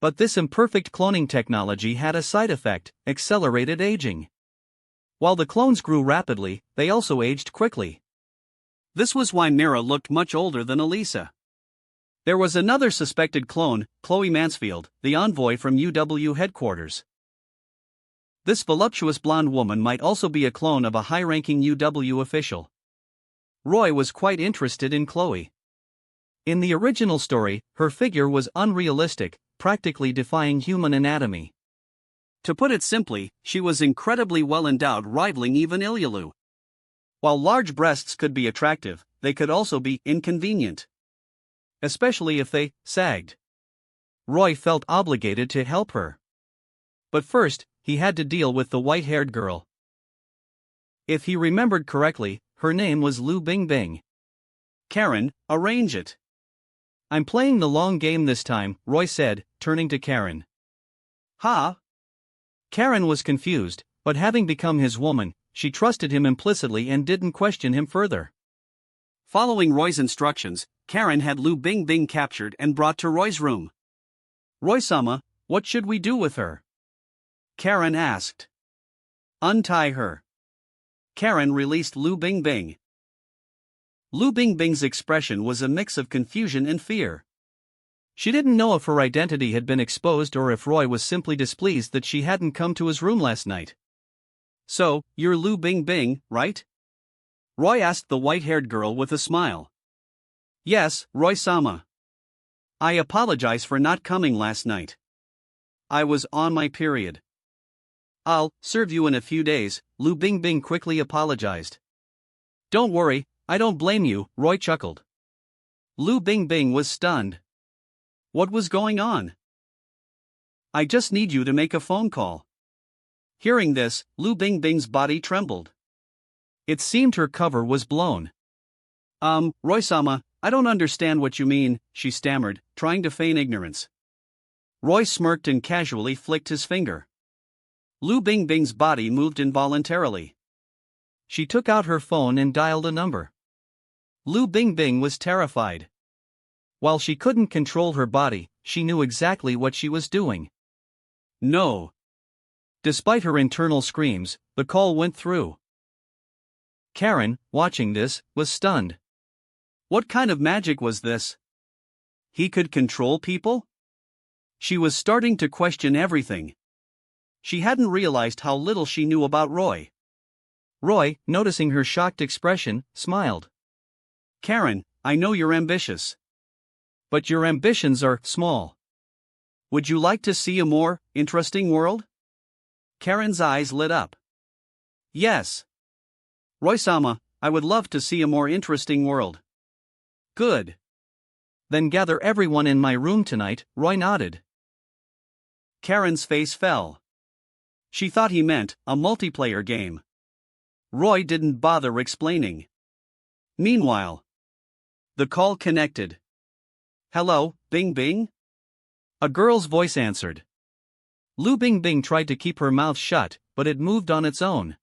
But this imperfect cloning technology had a side effect: accelerated aging. While the clones grew rapidly, they also aged quickly. This was why Mira looked much older than Elisa. There was another suspected clone, Chloe Mansfield, the envoy from UW headquarters. This voluptuous blonde woman might also be a clone of a high-ranking UW official. Roy was quite interested in Chloe. In the original story, her figure was unrealistic, practically defying human anatomy. To put it simply, she was incredibly well endowed, rivaling even Ilyalu. While large breasts could be attractive, they could also be inconvenient. Especially if they sagged. Roy felt obligated to help her. But first, he had to deal with the white-haired girl. If he remembered correctly, her name was Lu Bingbing. "Karen, arrange it." "I'm playing the long game this time," Roy said, turning to Karen. "Huh?" Karen was confused, but having become his woman, she trusted him implicitly and didn't question him further. Following Roy's instructions, Karen had Lu Bingbing captured and brought to Roy's room. "Roy-sama, what should we do with her?" Karen asked. "Untie her." Karen released Lu Bingbing. Lu Bingbing's expression was a mix of confusion and fear. She didn't know if her identity had been exposed or if Roy was simply displeased that she hadn't come to his room last night. "So, you're Lu Bingbing, right?" Roy asked the white-haired girl with a smile. "Yes, Roy-sama. I apologize for not coming last night. I was on my period." "I'll serve you in a few days," Lu Bingbing quickly apologized. "Don't worry, I don't blame you," Roy chuckled. Lu Bingbing was stunned. What was going on? "I just need you to make a phone call." Hearing this, Lu Bingbing's body trembled. It seemed her cover was blown. Roy-sama, I don't understand what you mean, she stammered, trying to feign ignorance. Roy smirked and casually flicked his finger. Lu Bingbing's body moved involuntarily. She took out her phone and dialed a number. Lu Bingbing was terrified. While she couldn't control her body, she knew exactly what she was doing. No. Despite her internal screams, the call went through. Karen, watching this, was stunned. What kind of magic was this? He could control people? She was starting to question everything. She hadn't realized how little she knew about Roy. Roy, noticing her shocked expression, smiled. Karen, I know you're ambitious. But your ambitions are small. Would you like to see a more interesting world? Karen's eyes lit up. Yes. Roy-sama, I would love to see a more interesting world. Good. Then gather everyone in my room tonight, Roy nodded. Karen's face fell. She thought he meant a multiplayer game. Roy didn't bother explaining. Meanwhile, the call connected. Hello, Bing Bing? A girl's voice answered. Lu Bingbing tried to keep her mouth shut, but it moved on its own.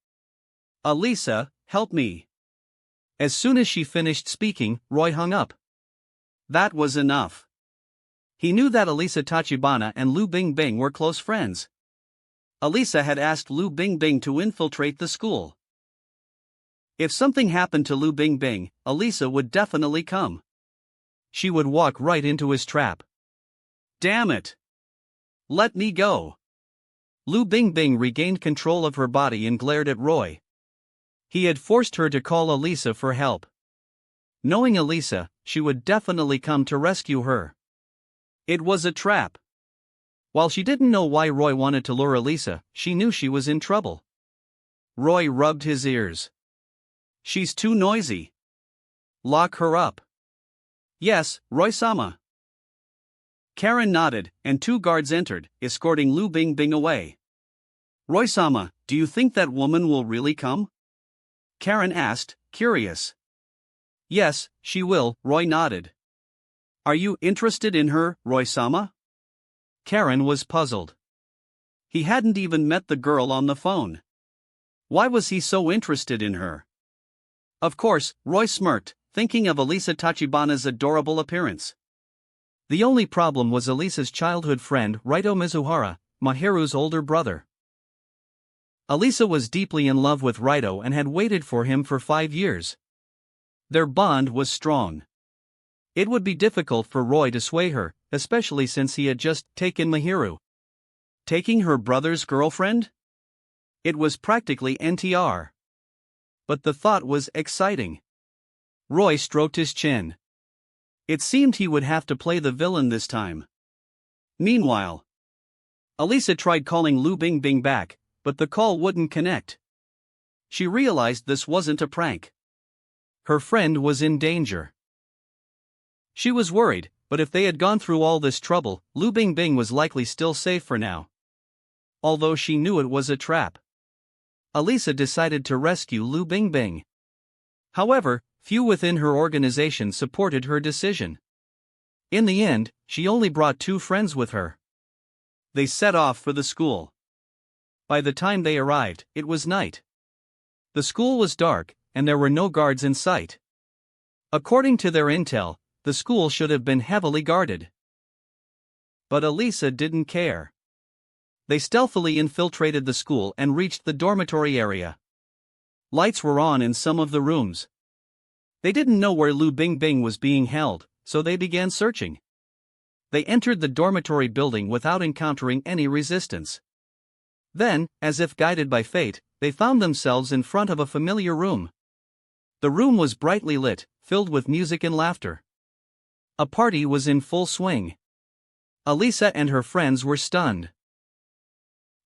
Alisa, help me. As soon as she finished speaking, Roy hung up. That was enough. He knew that Alisa Tachibana and Lu Bingbing were close friends. Alisa had asked Lu Bingbing to infiltrate the school. If something happened to Lu Bingbing, Alisa would definitely come. She would walk right into his trap. Damn it! Let me go! Lu Bingbing regained control of her body and glared at Roy. He had forced her to call Alisa for help. Knowing Alisa, she would definitely come to rescue her. It was a trap. While she didn't know why Roy wanted to lure Alisa, she knew she was in trouble. Roy rubbed his ears. She's too noisy. Lock her up. Yes, Roy-sama. Karen nodded, and two guards entered, escorting Lu Bingbing away. Roy-sama, do you think that woman will really come? Karen asked, curious. Yes, she will, Roy nodded. Are you interested in her, Roy-sama? Karen was puzzled. He hadn't even met the girl on the phone. Why was he so interested in her? Of course, Roy smirked, thinking of Alisa Tachibana's adorable appearance. The only problem was Alisa's childhood friend Raito Mizuhara, Mahiru's older brother. Alisa was deeply in love with Raito and had waited for him for 5 years. Their bond was strong. It would be difficult for Roy to sway her, especially since he had just taken Mahiru. Taking her brother's girlfriend? It was practically NTR. But the thought was exciting. Roy stroked his chin. It seemed he would have to play the villain this time. Meanwhile, Alisa tried calling Lu Bingbing back, but the call wouldn't connect. She realized this wasn't a prank. Her friend was in danger. She was worried, but if they had gone through all this trouble, Lu Bingbing was likely still safe for now. Although she knew it was a trap. Alisa decided to rescue Lu Bingbing. However, few within her organization supported her decision. In the end, she only brought 2 friends with her. They set off for the school. By the time they arrived, it was night. The school was dark, and there were no guards in sight. According to their intel, the school should have been heavily guarded. But Alisa didn't care. They stealthily infiltrated the school and reached the dormitory area. Lights were on in some of the rooms. They didn't know where Lu Bingbing was being held, so they began searching. They entered the dormitory building without encountering any resistance. Then, as if guided by fate, they found themselves in front of a familiar room. The room was brightly lit, filled with music and laughter. A party was in full swing. Alisa and her friends were stunned.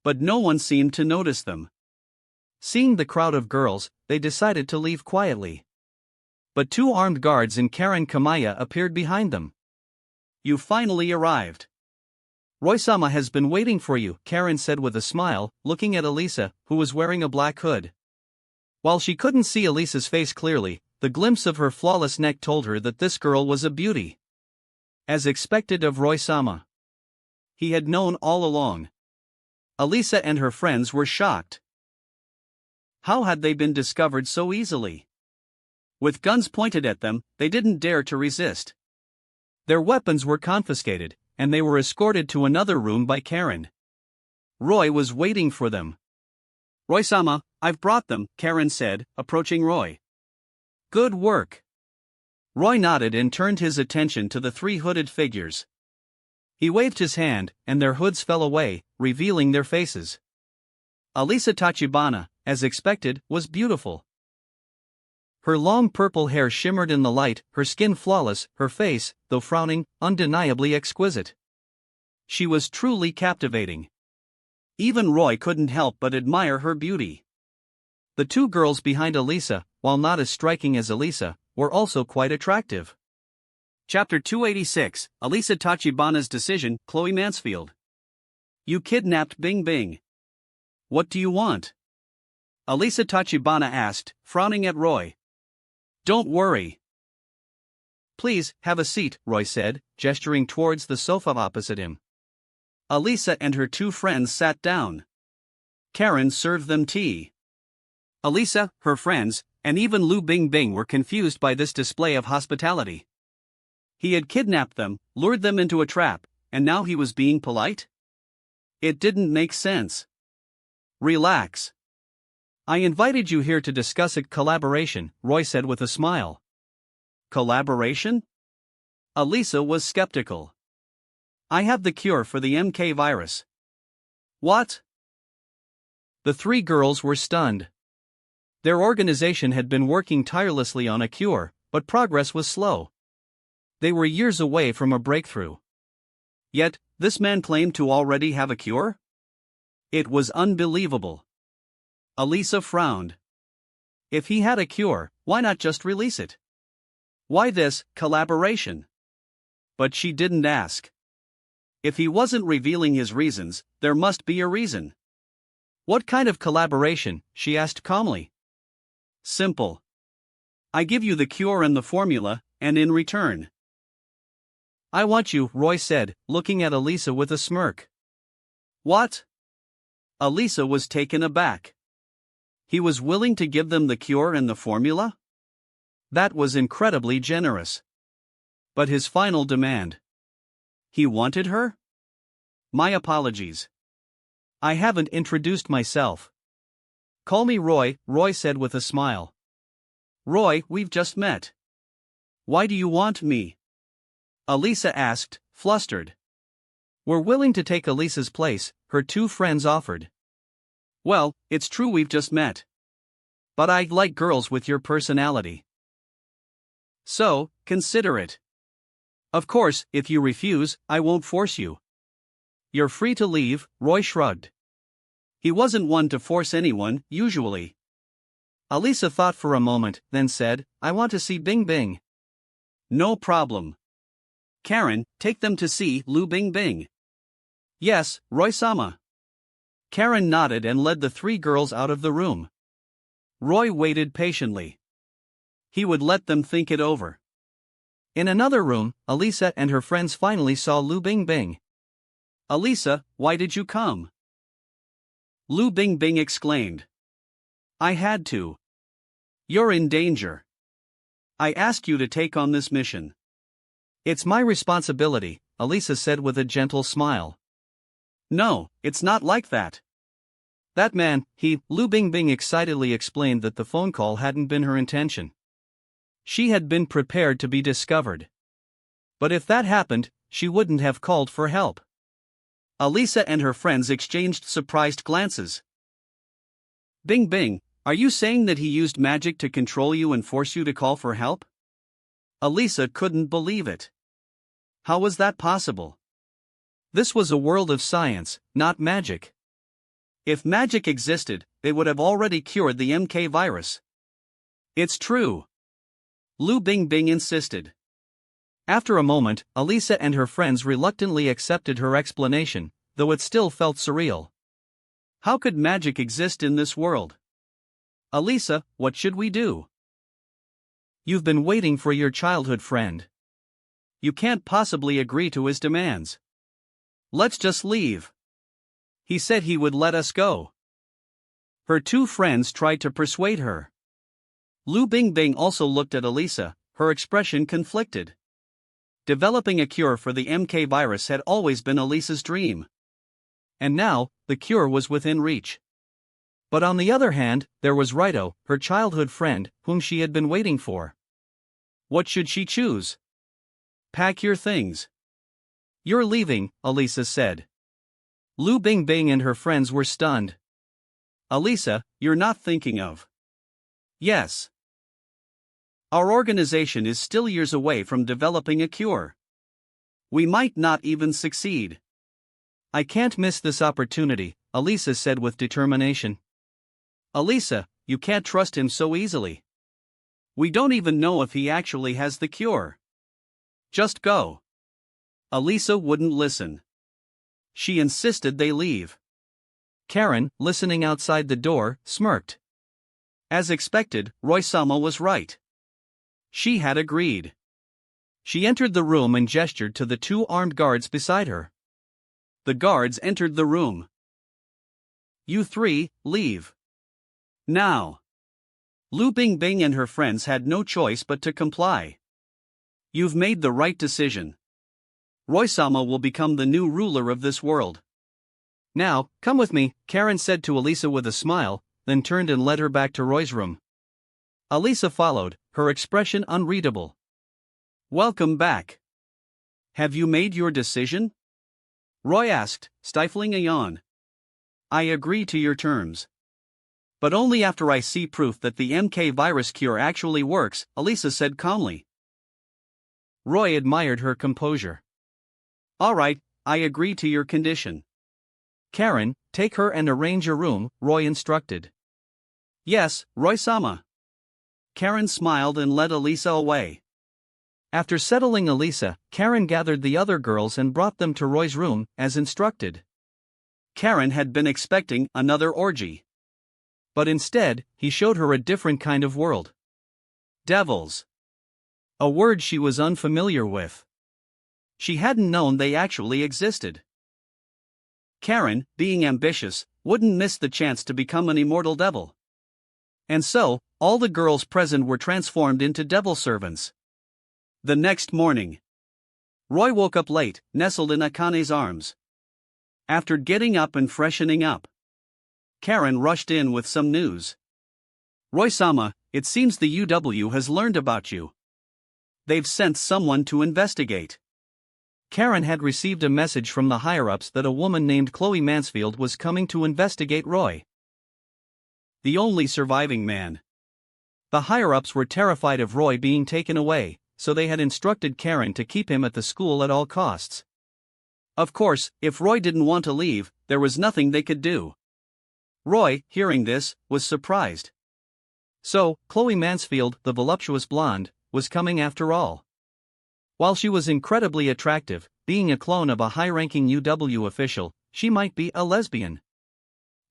But no one seemed to notice them. Seeing the crowd of girls, they decided to leave quietly. But 2 armed guards and Karen Kamaya appeared behind them. You finally arrived. Roy-sama has been waiting for you, Karen said with a smile, looking at Alisa, who was wearing a black hood. While she couldn't see Alisa's face clearly, The glimpse of her flawless neck told her that this girl was a beauty. As expected of Roy-sama. He had known all along. Alisa and her friends were shocked. How had they been discovered so easily? With guns pointed at them, they didn't dare to resist. Their weapons were confiscated, and they were escorted to another room by Karen. Roy was waiting for them. "Roy-sama, I've brought them," Karen said, approaching Roy. "Good work." Roy nodded and turned his attention to the three hooded figures. He waved his hand, and their hoods fell away, revealing their faces. Alisa Tachibana, as expected, was beautiful. Her long purple hair shimmered in the light, her skin flawless, her face, though frowning, undeniably exquisite. She was truly captivating. Even Roy couldn't help but admire her beauty. The two girls behind Alisa, while not as striking as Alisa, were also quite attractive. Chapter 286, Alisa Tachibana's Decision, Chloe Mansfield. "You kidnapped Bing Bing. What do you want?" Alisa Tachibana asked, frowning at Roy. "Don't worry." "Please, have a seat," Roy said, gesturing towards the sofa opposite him. Alisa and her two friends sat down. Karen served them tea. Alisa, her friends, and even Lu Bingbing were confused by this display of hospitality. He had kidnapped them, lured them into a trap, and now he was being polite? It didn't make sense. "Relax. I invited you here to discuss a collaboration," Roy said with a smile. "Collaboration?" Alisa was skeptical. "I have the cure for the MK virus." "What?" The three girls were stunned. Their organization had been working tirelessly on a cure, but progress was slow. They were years away from a breakthrough. Yet, this man claimed to already have a cure? It was unbelievable. Alisa frowned. If he had a cure, why not just release it? Why this collaboration? But she didn't ask. If he wasn't revealing his reasons, there must be a reason. "What kind of collaboration?" she asked calmly. "Simple. I give you the cure and the formula, and in return." "I want you," Roy said, looking at Alisa with a smirk. "What?" Alisa was taken aback. He was willing to give them the cure and the formula? That was incredibly generous. But his final demand. He wanted her? "My apologies. I haven't introduced myself." "Call me Roy," Roy said with a smile. "Roy, we've just met." "Why do you want me?" Alisa asked, flustered. "We're willing to take Alisa's place," her two friends offered. "Well, it's true we've just met. But I like girls with your personality. So, consider it. Of course, if you refuse, I won't force you. You're free to leave," Roy shrugged. He wasn't one to force anyone, usually. Alisa thought for a moment, then said, "I want to see Bing Bing." "No problem. Karen, take them to see Lu Bingbing." "Yes, Roy-sama." Karen nodded and led the three girls out of the room. Roy waited patiently. He would let them think it over. In another room, Alisa and her friends finally saw Lu Bingbing. "Alisa, why did you come?" Lu Bingbing exclaimed. "I had to. You're in danger. I asked you to take on this mission." "It's my responsibility," Alisa said with a gentle smile. "No, it's not like that. That man, Lu Bingbing excitedly explained that the phone call hadn't been her intention. She had been prepared to be discovered. But if that happened, she wouldn't have called for help. Alisa and her friends exchanged surprised glances. "Bing Bing, are you saying that he used magic to control you and force you to call for help?" Alisa couldn't believe it. How was that possible? This was a world of science, not magic. If magic existed, they would have already cured the MK virus. "It's true," Lu Bingbing insisted. After a moment, Alisa and her friends reluctantly accepted her explanation, though it still felt surreal. How could magic exist in this world? "Alisa, what should we do?" You've been waiting for your childhood friend. You can't possibly agree to his demands. Let's just leave. He said he would let us go. Her two friends tried to persuade her. Lu Bingbing also looked at Elisa, her expression conflicted. Developing a cure for the MK virus had always been Elisa's dream. And now, the cure was within reach. But on the other hand, there was Rito, her childhood friend, whom she had been waiting for. What should she choose? Pack your things. You're leaving, Elisa said. Lu Bingbing and her friends were stunned. Elisa, you're not thinking of. Yes. Our organization is still years away from developing a cure. We might not even succeed. I can't miss this opportunity, Elisa said with determination. Elisa, you can't trust him so easily. We don't even know if he actually has the cure. Just go. Elisa wouldn't listen. She insisted they leave. Karen, listening outside the door, smirked. As expected, Roy-sama was right. She had agreed. She entered the room and gestured to the two armed guards beside her. The guards entered the room. You three, leave. Now. Lu Bingbing and her friends had no choice but to comply. You've made the right decision. Roy-sama will become the new ruler of this world. Now, come with me, Karen said to Elisa with a smile, then turned and led her back to Roy's room. Elisa followed, her expression unreadable. Welcome back. Have you made your decision? Roy asked, stifling a yawn. I agree to your terms. But only after I see proof that the MK virus cure actually works, Elisa said calmly. Roy admired her composure. All right, I agree to your condition. Karen, take her and arrange a room, Roy instructed. Yes, Roy-sama. Karen smiled and led Elisa away. After settling Elisa, Karen gathered the other girls and brought them to Roy's room, as instructed. Karen had been expecting another orgy. But instead, he showed her a different kind of world. Devils. A word she was unfamiliar with. She hadn't known they actually existed. Karen, being ambitious, wouldn't miss the chance to become an immortal devil. And so, all the girls present were transformed into devil servants. The next morning, Roy woke up late, nestled in Akane's arms. After getting up and freshening up, Karen rushed in with some news. Roy-sama, it seems the UW has learned about you. They've sent someone to investigate. Karen had received a message from the higher-ups that a woman named Chloe Mansfield was coming to investigate Roy. The only surviving man. The higher-ups were terrified of Roy being taken away, so they had instructed Karen to keep him at the school at all costs. Of course, if Roy didn't want to leave, there was nothing they could do. Roy, hearing this, was surprised. So, Chloe Mansfield, the voluptuous blonde, was coming after all. While she was incredibly attractive, being a clone of a high-ranking UW official, she might be a lesbian.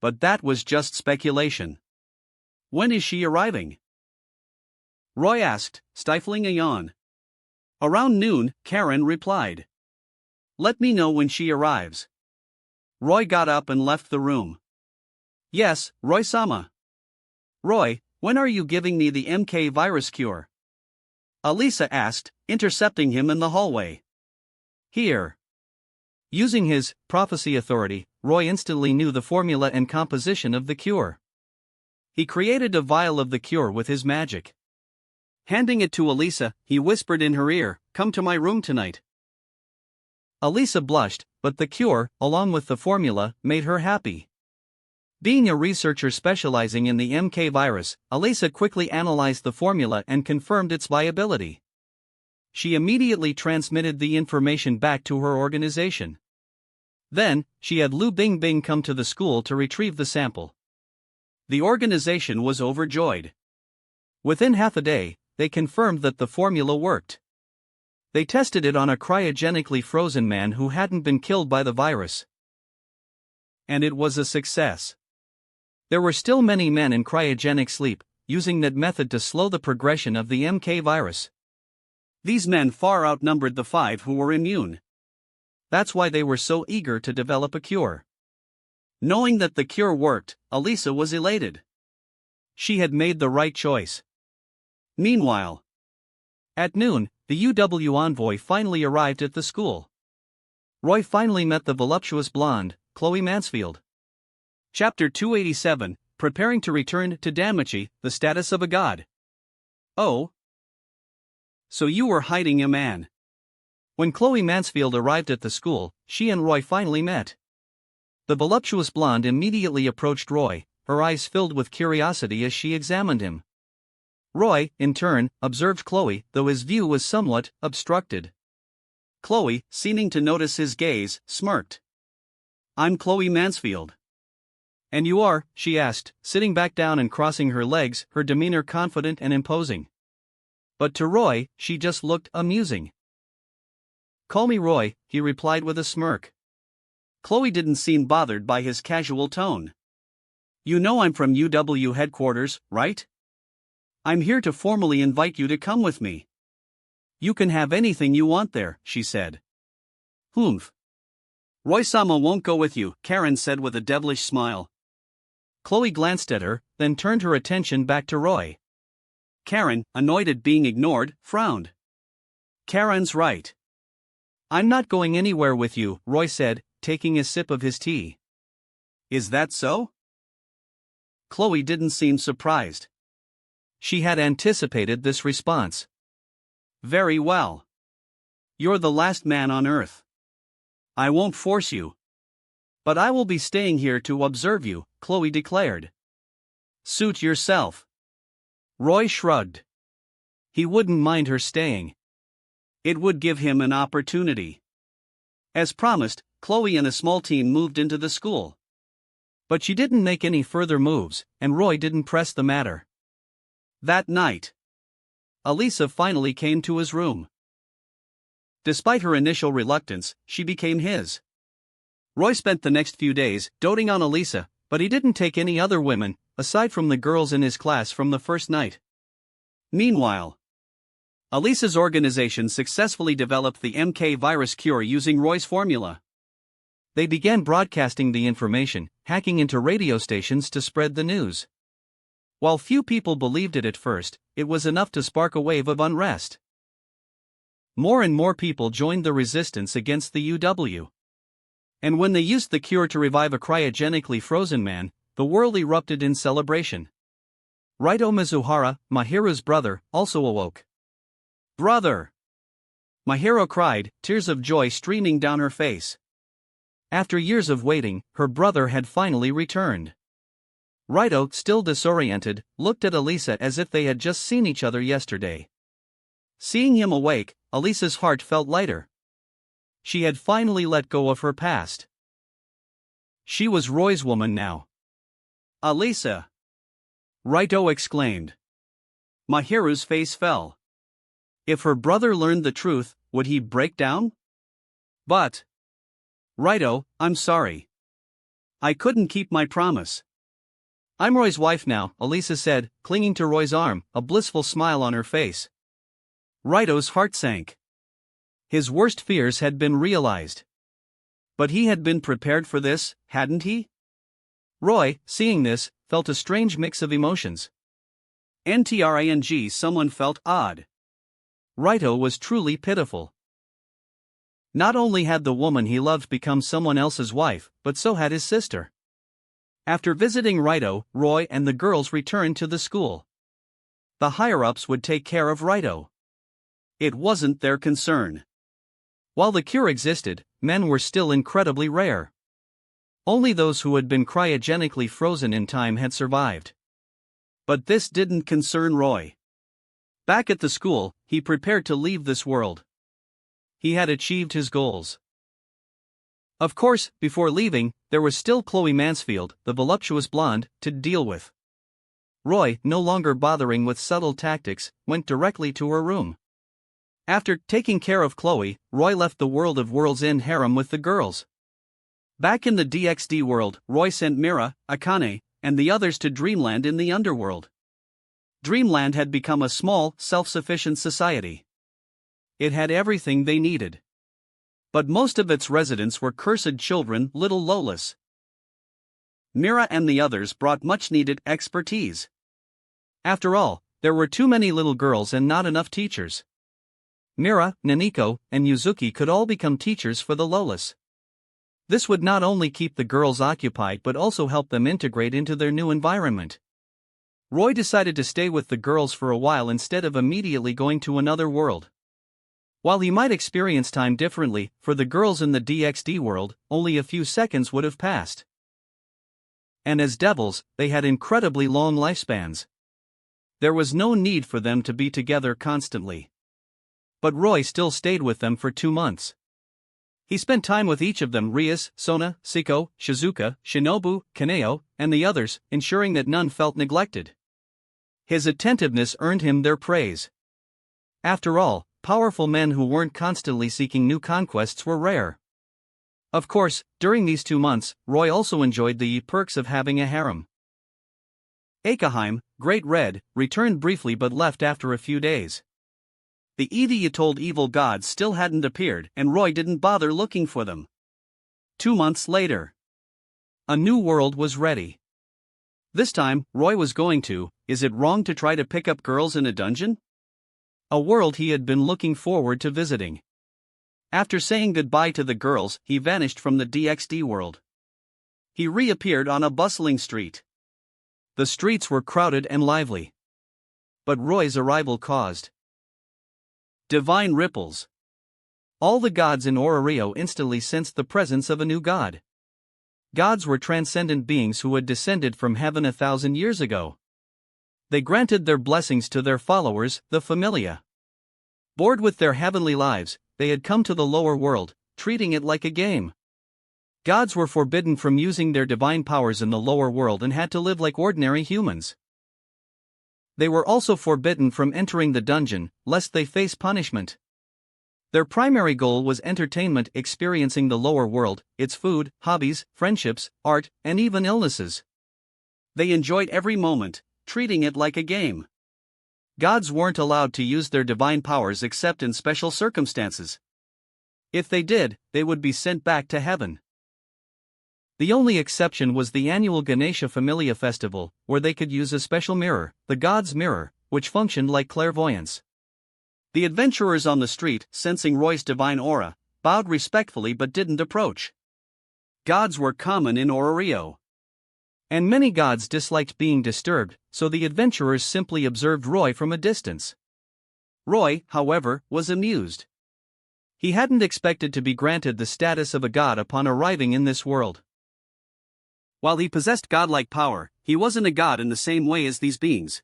But that was just speculation. When is she arriving? Roy asked, stifling a yawn. Around noon, Karen replied. Let me know when she arrives. Roy got up and left the room. Yes, Roy-sama. Roy, when are you giving me the MK virus cure? Elisa asked, intercepting him in the hallway. Here. Using his prophecy authority, Roy instantly knew the formula and composition of the cure. He created a vial of the cure with his magic. Handing it to Elisa, he whispered in her ear, come to my room tonight. Elisa blushed, but the cure, along with the formula, made her happy. Being a researcher specializing in the MK virus, Elisa quickly analyzed the formula and confirmed its viability. She immediately transmitted the information back to her organization. Then, she had Lu Bingbing come to the school to retrieve the sample. The organization was overjoyed. Within half a day, they confirmed that the formula worked. They tested it on a cryogenically frozen man who hadn't been killed by the virus. And it was a success. There were still many men in cryogenic sleep, using that method to slow the progression of the MK virus. These men far outnumbered the 5 who were immune. That's why they were so eager to develop a cure. Knowing that the cure worked, Elisa was elated. She had made the right choice. Meanwhile, at noon, the UW envoy finally arrived at the school. Roy finally met the voluptuous blonde, Chloe Mansfield. Chapter 287, Preparing to Return to Danmachi, the Status of a God. Oh. So you were hiding a man. When Chloe Mansfield arrived at the school, she and Roy finally met. The voluptuous blonde immediately approached Roy, her eyes filled with curiosity as she examined him. Roy, in turn, observed Chloe, though his view was somewhat obstructed. Chloe, seeming to notice his gaze, smirked. "I'm Chloe Mansfield." "And you are?" she asked, sitting back down and crossing her legs, her demeanor confident and imposing. But to Roy, she just looked amusing. "Call me Roy," he replied with a smirk. Chloe didn't seem bothered by his casual tone. "You know I'm from UW headquarters, right? I'm here to formally invite you to come with me." "You can have anything you want there," she said. "Humph. Roy-sama won't go with you," Karen said with a devilish smile. Chloe glanced at her, then turned her attention back to Roy. Karen, annoyed at being ignored, frowned. "Karen's right. I'm not going anywhere with you," Roy said, taking a sip of his tea. "Is that so?" Chloe didn't seem surprised. She had anticipated this response. "Very well. You're the last man on Earth. I won't force you. But I will be staying here to observe you," Chloe declared. "Suit yourself." Roy shrugged. He wouldn't mind her staying. It would give him an opportunity. As promised, Chloe and a small team moved into the school. But she didn't make any further moves, and Roy didn't press the matter. That night, Elisa finally came to his room. Despite her initial reluctance, she became his. Roy spent the next few days doting on Elisa, but he didn't take any other women, aside from the girls in his class from the first night. Meanwhile, Elisa's organization successfully developed the MK virus cure using Roy's formula. They began broadcasting the information, hacking into radio stations to spread the news. While few people believed it at first, it was enough to spark a wave of unrest. More and more people joined the resistance against the UW. And when they used the cure to revive a cryogenically frozen man, the world erupted in celebration. Raito Mizuhara, Mahiru's brother, also awoke. "Brother!" Mahiro cried, tears of joy streaming down her face. After years of waiting, her brother had finally returned. Raito, still disoriented, looked at Elisa as if they had just seen each other yesterday. Seeing him awake, Elisa's heart felt lighter. She had finally let go of her past. She was Roy's woman now. "Elisa!" Raito exclaimed. Mahiru's face fell. If her brother learned the truth, would he break down? But... Raito, I'm sorry. I couldn't keep my promise. "I'm Roy's wife now," Elisa said, clinging to Roy's arm, a blissful smile on her face. Raito's heart sank. His worst fears had been realized. But he had been prepared for this, hadn't he? Roy, seeing this, felt a strange mix of emotions. Someone felt odd. Raito was truly pitiful. Not only had the woman he loved become someone else's wife, but so had his sister. After visiting Raito, Roy and the girls returned to the school. The higher-ups would take care of Raito. It wasn't their concern. While the cure existed, men were still incredibly rare. Only those who had been cryogenically frozen in time had survived. But this didn't concern Roy. Back at the school, he prepared to leave this world. He had achieved his goals. Of course, before leaving, there was still Chloe Mansfield, the voluptuous blonde, to deal with. Roy, no longer bothering with subtle tactics, went directly to her room. After taking care of Chloe, Roy left the world of World's End harem with the girls. Back in the DxD world, Roy sent Mira, Akane, and the others to Dreamland in the underworld. Dreamland had become a small, self-sufficient society. It had everything they needed. But most of its residents were cursed children, little Lolas. Mira and the others brought much-needed expertise. After all, there were too many little girls and not enough teachers. Mira, Naniko, and Yuzuki could all become teachers for the Lolas. This would not only keep the girls occupied but also help them integrate into their new environment. Roy decided to stay with the girls for a while instead of immediately going to another world. While he might experience time differently, for the girls in the DxD world, only a few seconds would have passed. And as devils, they had incredibly long lifespans. There was no need for them to be together constantly. But Roy still stayed with them for 2 months. He spent time with each of them: Rias, Sona, Siko, Shizuka, Shinobu, Kaneo, and the others, ensuring that none felt neglected. His attentiveness earned him their praise. After all, powerful men who weren't constantly seeking new conquests were rare. Of course, during these 2 months, Roy also enjoyed the perks of having a harem. Akaheim, Great Red, returned briefly but left after a few days. The Edie-told evil gods still hadn't appeared, and Roy didn't bother looking for them. 2 months later, a new world was ready. This time, Roy was going to, is it wrong to try to pick up girls in a dungeon? A world he had been looking forward to visiting. After saying goodbye to the girls, he vanished from the DxD world. He reappeared on a bustling street. The streets were crowded and lively. But Roy's arrival caused divine ripples. All the gods in Orario instantly sensed the presence of a new god. Gods were transcendent beings who had descended from heaven 1,000 years ago. They granted their blessings to their followers, the Familia. Bored with their heavenly lives, they had come to the lower world, treating it like a game. Gods were forbidden from using their divine powers in the lower world and had to live like ordinary humans. They were also forbidden from entering the dungeon, lest they face punishment. Their primary goal was entertainment, experiencing the lower world, its food, hobbies, friendships, art, and even illnesses. They enjoyed every moment, treating it like a game. Gods weren't allowed to use their divine powers except in special circumstances. If they did, they would be sent back to heaven. The only exception was the annual Ganesha Familia Festival, where they could use a special mirror, the God's Mirror, which functioned like clairvoyance. The adventurers on the street, sensing Roy's divine aura, bowed respectfully but didn't approach. Gods were common in Orario. And many gods disliked being disturbed, so the adventurers simply observed Roy from a distance. Roy, however, was amused. He hadn't expected to be granted the status of a god upon arriving in this world. While he possessed godlike power, he wasn't a god in the same way as these beings.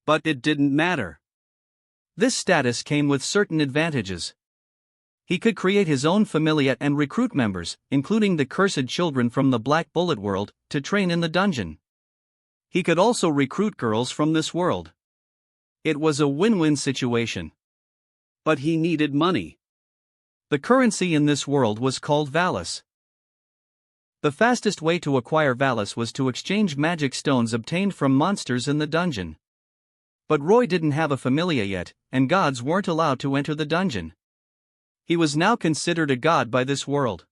But it didn't matter. This status came with certain advantages. He could create his own familia and recruit members, including the cursed children from the Black Bullet world, to train in the dungeon. He could also recruit girls from this world. It was a win-win situation. But he needed money. The currency in this world was called Valis. The fastest way to acquire Valis was to exchange magic stones obtained from monsters in the dungeon. But Roy didn't have a familia yet, and gods weren't allowed to enter the dungeon. He was now considered a god by this world.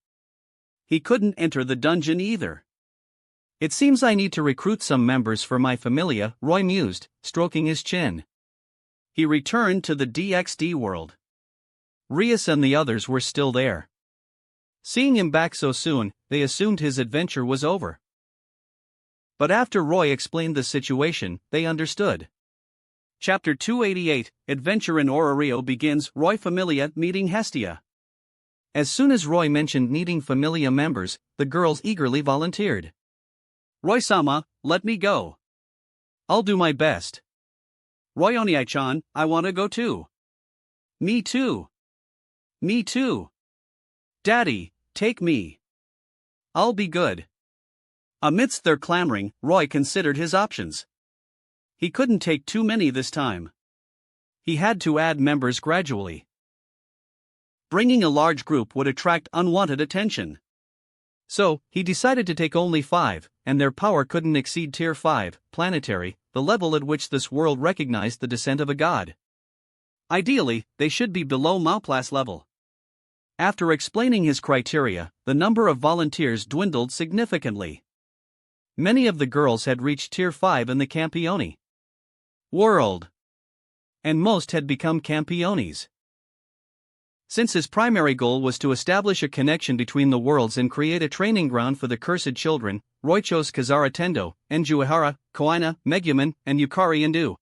He couldn't enter the dungeon either. It seems I need to recruit some members for my familia, Roy mused, stroking his chin. He returned to the DxD world. Rias and the others were still there. Seeing him back so soon, they assumed his adventure was over. But after Roy explained the situation, they understood. Chapter 288, Adventure in Orario begins. Roy Familia meeting Hestia. As soon as Roy mentioned needing Familia members, the girls eagerly volunteered. Roy-sama, let me go. I'll do my best. Roy Oniai-chan, I wanna go too. Me too. Me too. Daddy, take me. I'll be good. Amidst their clamoring, Roy considered his options. He couldn't take too many this time. He had to add members gradually. Bringing a large group would attract unwanted attention. So, he decided to take only 5, and their power couldn't exceed Tier 5, planetary, the level at which this world recognized the descent of a god. Ideally, they should be below Mauplass level. After explaining his criteria, the number of volunteers dwindled significantly. Many of the girls had reached Tier 5 in the Campione world, and most had become Campiones. Since his primary goal was to establish a connection between the worlds and create a training ground for the cursed children, Roy chose Kazara Tendo, Enjuihara, Koina, Megumin, and Yukari Indu.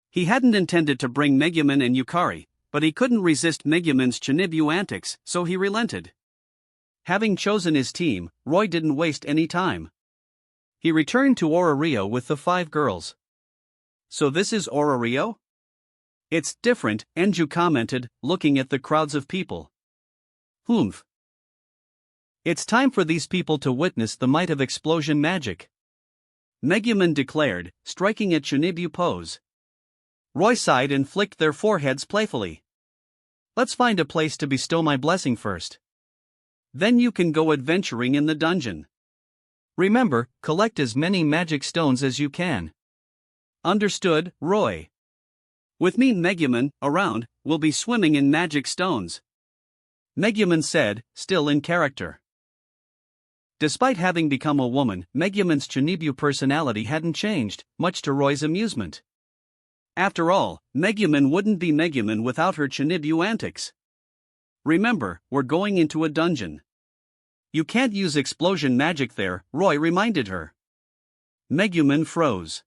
He hadn't intended to bring Megumin and Yukari, but he couldn't resist Megumin's Chinibu antics, so he relented. Having chosen his team, Roy didn't waste any time. He returned to Orario with the 5 girls. "So this is Orario?" "It's different," Enju commented, looking at the crowds of people. "Humph. It's time for these people to witness the might of explosion magic," Megumin declared, striking a Chinibu pose. Roy sighed and flicked their foreheads playfully. "Let's find a place to bestow my blessing first. Then you can go adventuring in the dungeon. Remember, collect as many magic stones as you can." "Understood, Roy. With me Megumin around, we'll be swimming in magic stones," Megumin said, still in character. Despite having become a woman, Megumin's Chinibu personality hadn't changed, much to Roy's amusement. After all, Megumin wouldn't be Megumin without her Chinibu antics. "Remember, we're going into a dungeon. You can't use explosion magic there," Roy reminded her. Megumin froze.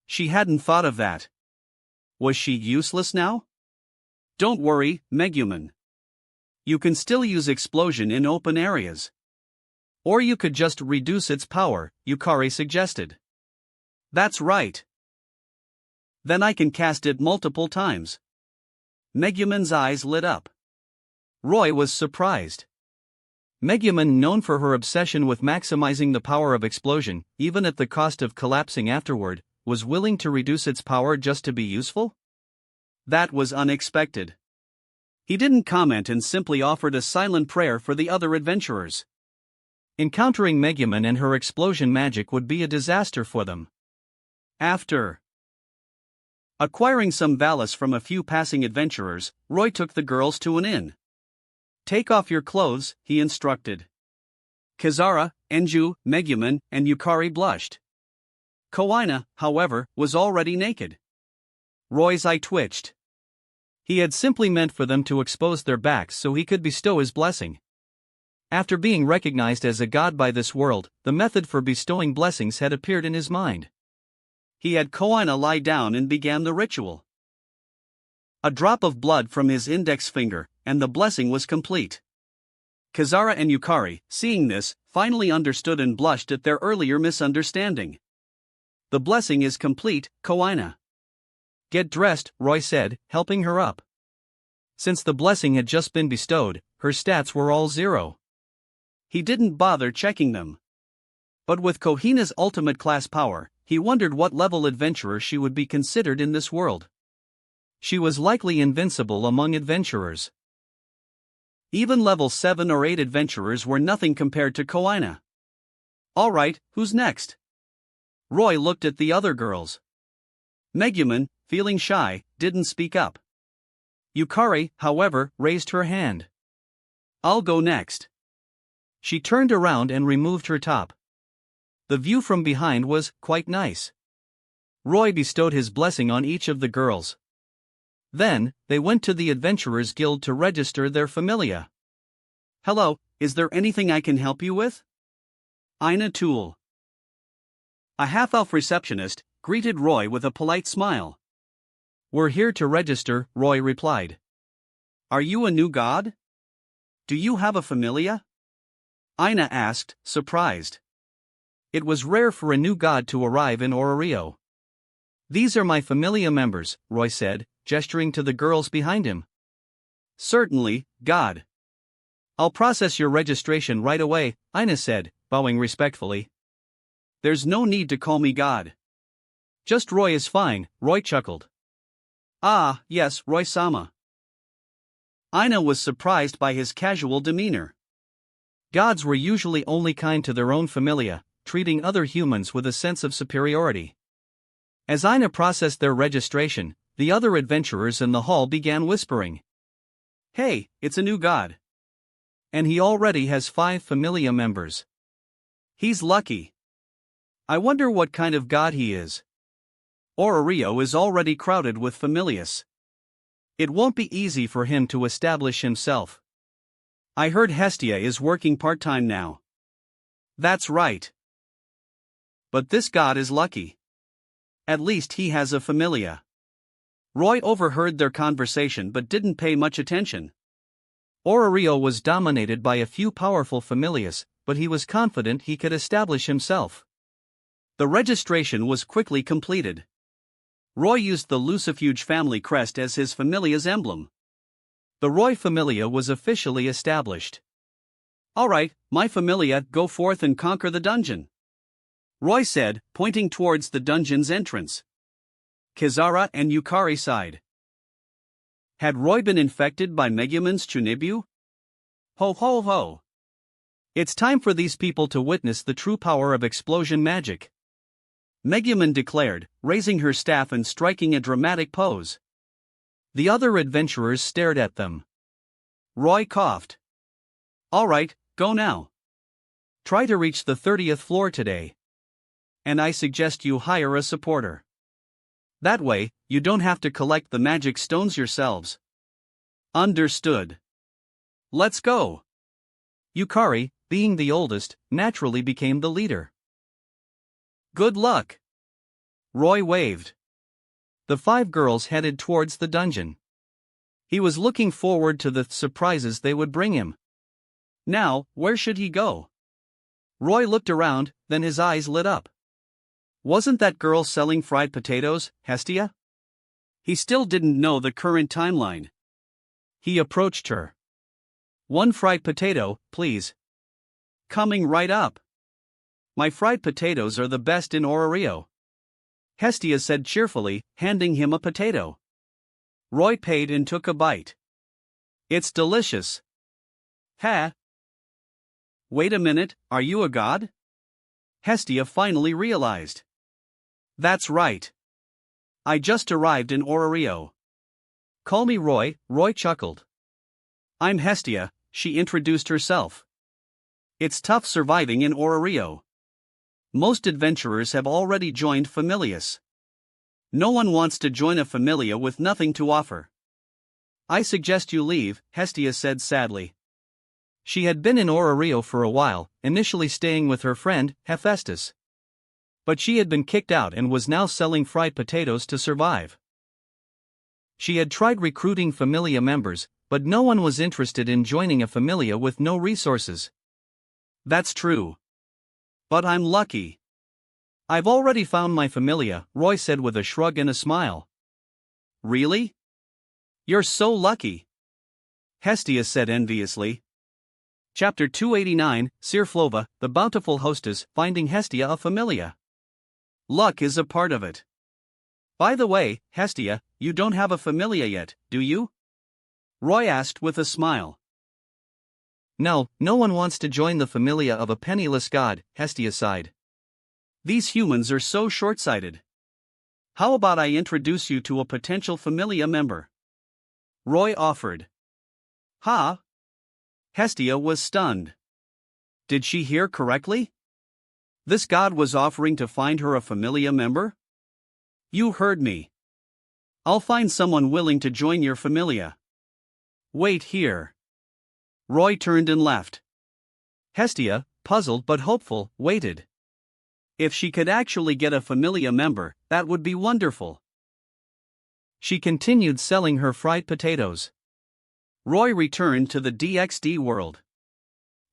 She hadn't thought of that. Was she useless now? "Don't worry, Megumin. You can still use explosion in open areas. Or you could just reduce its power," Yukari suggested. "That's right. Then I can cast it multiple times." Megumin's eyes lit up. Roy was surprised. Megumin, known for her obsession with maximizing the power of explosion, even at the cost of collapsing afterward, was willing to reduce its power just to be useful? That was unexpected. He didn't comment and simply offered a silent prayer for the other adventurers. Encountering Megumin and her explosion magic would be a disaster for them. After acquiring some valise from a few passing adventurers, Roy took the girls to an inn. "Take off your clothes," he instructed. Kazara, Enju, Megumin, and Yukari blushed. Koina, however, was already naked. Roy's eye twitched. He had simply meant for them to expose their backs so he could bestow his blessing. After being recognized as a god by this world, the method for bestowing blessings had appeared in his mind. He had Koina lie down and began the ritual. A drop of blood from his index finger, and the blessing was complete. Kazara and Yukari, seeing this, finally understood and blushed at their earlier misunderstanding. "The blessing is complete, Koina." "Get dressed," Roy said, helping her up. Since the blessing had just been bestowed, her stats were all 0. He didn't bother checking them. But with Kohina's ultimate class power, he wondered what level adventurer she would be considered in this world. She was likely invincible among adventurers. Even level 7 or 8 adventurers were nothing compared to Koina. "Alright, who's next?" Roy looked at the other girls. Megumin, feeling shy, didn't speak up. Yukari, however, raised her hand. "I'll go next." She turned around and removed her top. The view from behind was quite nice. Roy bestowed his blessing on each of the girls. Then, they went to the Adventurers Guild to register their familia. "Hello, is there anything I can help you with?" Ina Toole, a half-elf receptionist, greeted Roy with a polite smile. "We're here to register," Roy replied. "Are you a new god? Do you have a familia?" Ina asked, surprised. It was rare for a new god to arrive in Orario. "These are my familia members," Roy said, gesturing to the girls behind him. "Certainly, God. I'll process your registration right away," Ina said, bowing respectfully. "There's no need to call me God. Just Roy is fine," Roy chuckled. "Ah, yes, Roy-sama." Ina was surprised by his casual demeanor. Gods were usually only kind to their own familia, treating other humans with a sense of superiority. As Ina processed their registration, the other adventurers in the hall began whispering. Hey, it's a new god. And he already has 5 familia members. He's lucky. I wonder what kind of god he is. Orario is already crowded with familias. It won't be easy for him to establish himself. I heard Hestia is working part-time now. That's right. But this god is lucky. At least he has a familia. Roy overheard their conversation but didn't pay much attention. Orario was dominated by a few powerful familias, but he was confident he could establish himself. The registration was quickly completed. Roy used the Lucifuge family crest as his familia's emblem. The Roy familia was officially established. Alright, my familia, go forth and conquer the dungeon, Roy said, pointing towards the dungeon's entrance. Kizara and Yukari sighed. Had Roy been infected by Megumin's Chunibu? Ho ho ho! It's time for these people to witness the true power of explosion magic, Megumin declared, raising her staff and striking a dramatic pose. The other adventurers stared at them. Roy coughed. Alright, go now. Try to reach the 30th floor today. And I suggest you hire a supporter. That way, you don't have to collect the magic stones yourselves. Understood. Let's go. Yukari, being the oldest, naturally became the leader. Good luck. Roy waved. The 5 girls headed towards the dungeon. He was looking forward to the surprises they would bring him. Now, where should he go? Roy looked around, then his eyes lit up. Wasn't that girl selling fried potatoes, Hestia? He still didn't know the current timeline. He approached her. 1 fried potato, please. Coming right up. My fried potatoes are the best in Orario, Hestia said cheerfully, handing him a potato. Roy paid and took a bite. It's delicious. Ha! Wait a minute, are you a god? Hestia finally realized. That's right. I just arrived in Orario. Call me Roy, Roy chuckled. I'm Hestia, she introduced herself. It's tough surviving in Orario. Most adventurers have already joined familias. No one wants to join a familia with nothing to offer. I suggest you leave, Hestia said sadly. She had been in Orario for a while, initially staying with her friend, Hephaestus. But she had been kicked out and was now selling fried potatoes to survive. She had tried recruiting familia members, but no one was interested in joining a familia with no resources. That's true. But I'm lucky. I've already found my familia, Roy said with a shrug and a smile. Really? You're so lucky, Hestia said enviously. Chapter 289, Sirflova, the bountiful hostess, finding Hestia a familia. Luck is a part of it. By the way, Hestia, you don't have a familia yet, do you? Roy asked with a smile. No, no one wants to join the familia of a penniless god, Hestia sighed. These humans are so short-sighted. How about I introduce you to a potential familia member? Roy offered. Ha! Hestia was stunned. Did she hear correctly? This god was offering to find her a familia member? You heard me. I'll find someone willing to join your familia. Wait here. Roy turned and left. Hestia, puzzled but hopeful, waited. If she could actually get a familia member, that would be wonderful. She continued selling her fried potatoes. Roy returned to the DxD world.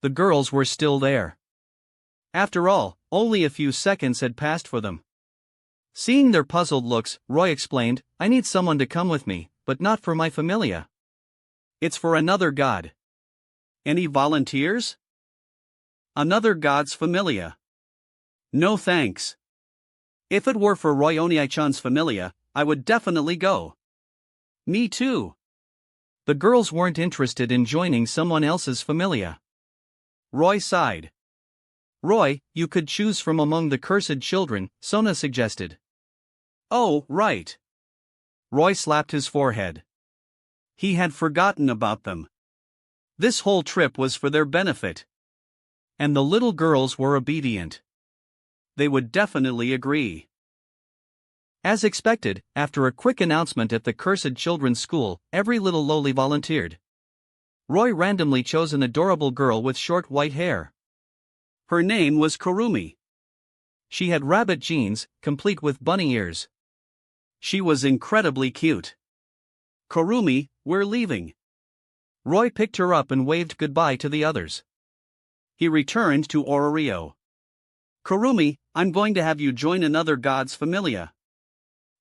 The girls were still there. After all, only a few seconds had passed for them. Seeing their puzzled looks, Roy explained, I need someone to come with me, but not for my familia. It's for another god. Any volunteers? Another god's familia. No thanks. If it were for Roy Oniai-chan's familia, I would definitely go. Me too. The girls weren't interested in joining someone else's familia. Roy sighed. Roy, you could choose from among the cursed children, Sona suggested. Oh, right. Roy slapped his forehead. He had forgotten about them. This whole trip was for their benefit. And the little girls were obedient. They would definitely agree. As expected, after a quick announcement at the cursed children's school, every little loli volunteered. Roy randomly chose an adorable girl with short white hair. Her name was Kurumi. She had rabbit jeans, complete with bunny ears. She was incredibly cute. Kurumi, we're leaving. Roy picked her up and waved goodbye to the others. He returned to Ororio. Kurumi, I'm going to have you join another god's familia.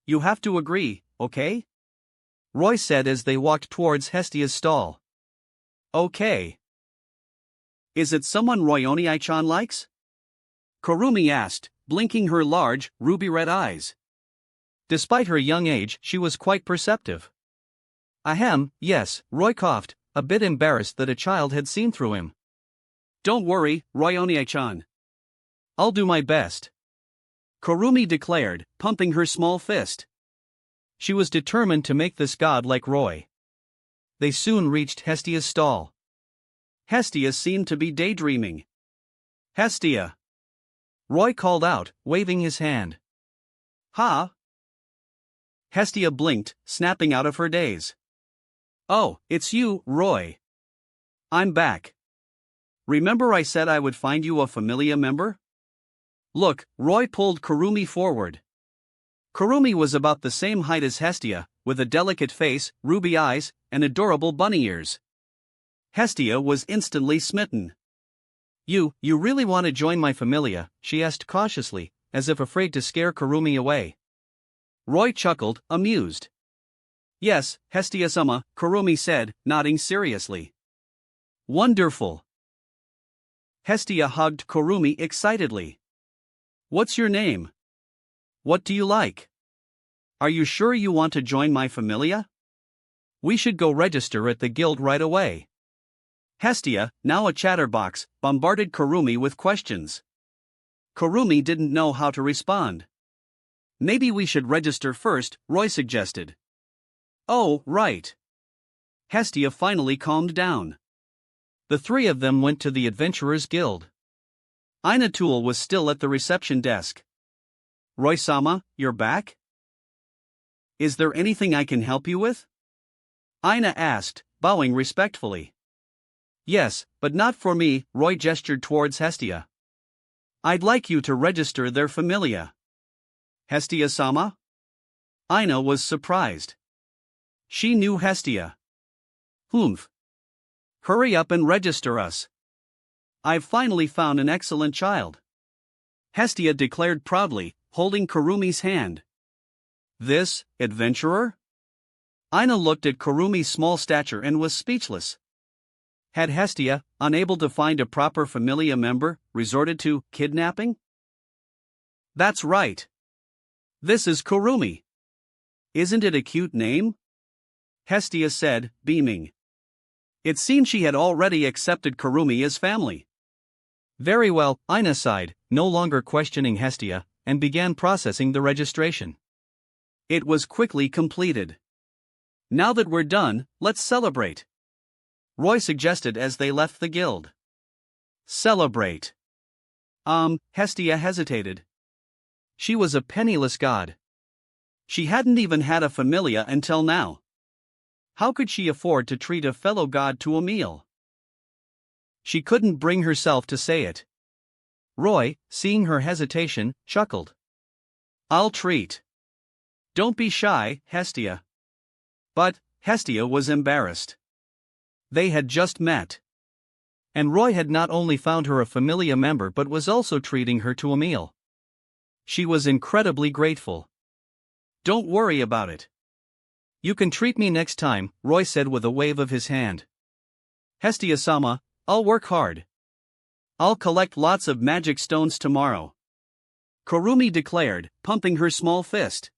You have to agree, okay? Roy said as they walked towards Hestia's stall. Okay. Is it someone Royoni-chan likes? Kurumi asked, blinking her large, ruby-red eyes. Despite her young age, she was quite perceptive. Ahem, yes, Roy coughed, a bit embarrassed that a child had seen through him. Don't worry, Royoni-chan. I'll do my best. Kurumi declared, pumping her small fist. She was determined to make this god like Roy. They soon reached Hestia's stall. Hestia seemed to be daydreaming. Hestia! Roy called out, waving his hand. Huh? Hestia blinked, snapping out of her daze. Oh, it's you, Roy. I'm back. Remember I said I would find you a familia member? Look, Roy pulled Kurumi forward. Kurumi was about the same height as Hestia, with a delicate face, ruby eyes, and adorable bunny ears. Hestia was instantly smitten. You really want to join my familia?" she asked cautiously, as if afraid to scare Kurumi away. Roy chuckled, amused. Yes, Hestia-sama, Kurumi said, nodding seriously. Wonderful. Hestia hugged Kurumi excitedly. What's your name? What do you like? Are you sure you want to join my familia? We should go register at the guild right away. Hestia, now a chatterbox, bombarded Kurumi with questions. Kurumi didn't know how to respond. Maybe we should register first, Roy suggested. Oh, right. Hestia finally calmed down. The three of them went to the Adventurers Guild. Inatul was still at the reception desk. Roy-sama, you're back? Is there anything I can help you with? Ina asked, bowing respectfully. Yes, but not for me, Roy gestured towards Hestia. I'd like you to register their familia. Hestia-sama? Ina was surprised. She knew Hestia. Humph. Hurry up and register us. I've finally found an excellent child. Hestia declared proudly, holding Kurumi's hand. This, adventurer? Ina looked at Kurumi's small stature and was speechless. Had Hestia, unable to find a proper familia member, resorted to kidnapping? That's right. This is Kurumi. Isn't it a cute name? Hestia said, beaming. It seemed she had already accepted Kurumi as family. Very well, Ina sighed, no longer questioning Hestia, and began processing the registration. It was quickly completed. Now that we're done, let's celebrate. Roy suggested as they left the guild. Celebrate. Hestia hesitated. She was a penniless god. She hadn't even had a familia until now. How could she afford to treat a fellow god to a meal? She couldn't bring herself to say it. Roy, seeing her hesitation, chuckled. I'll treat. Don't be shy, Hestia. But Hestia was embarrassed. They had just met. And Roy had not only found her a familia member but was also treating her to a meal. She was incredibly grateful. Don't worry about it. You can treat me next time, Roy said with a wave of his hand. Hestia-sama, I'll work hard. I'll collect lots of magic stones tomorrow. Kurumi declared, pumping her small fist.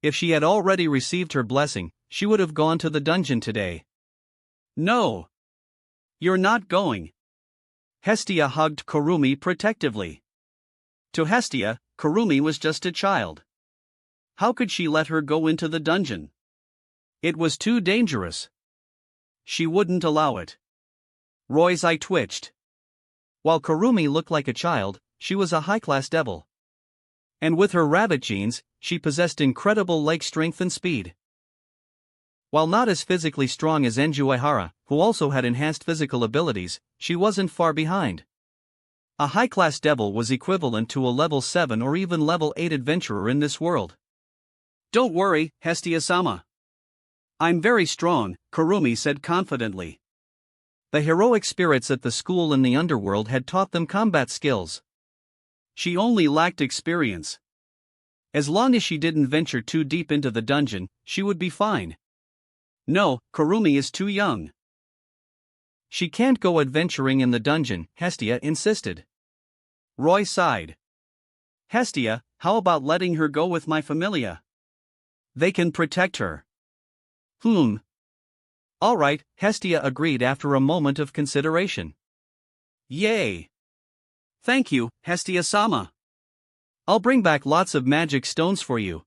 If she had already received her blessing, she would have gone to the dungeon today. No. You're not going. Hestia hugged Kurumi protectively. To Hestia, Kurumi was just a child. How could she let her go into the dungeon? It was too dangerous. She wouldn't allow it. Roy's eye twitched. While Kurumi looked like a child, she was a high-class devil. And with her rabbit genes, she possessed incredible leg strength and speed. While not as physically strong as Enju Aihara, who also had enhanced physical abilities, she wasn't far behind. A high-class devil was equivalent to a level 7 or even level 8 adventurer in this world. Don't worry, Hestia-sama. I'm very strong, Kurumi said confidently. The heroic spirits at the school in the underworld had taught them combat skills. She only lacked experience. As long as she didn't venture too deep into the dungeon, she would be fine. No, Kurumi is too young. She can't go adventuring in the dungeon, Hestia insisted. Roy sighed. Hestia, how about letting her go with my familia? They can protect her. All right, Hestia agreed after a moment of consideration. Yay! Thank you, Hestia-sama. I'll bring back lots of magic stones for you.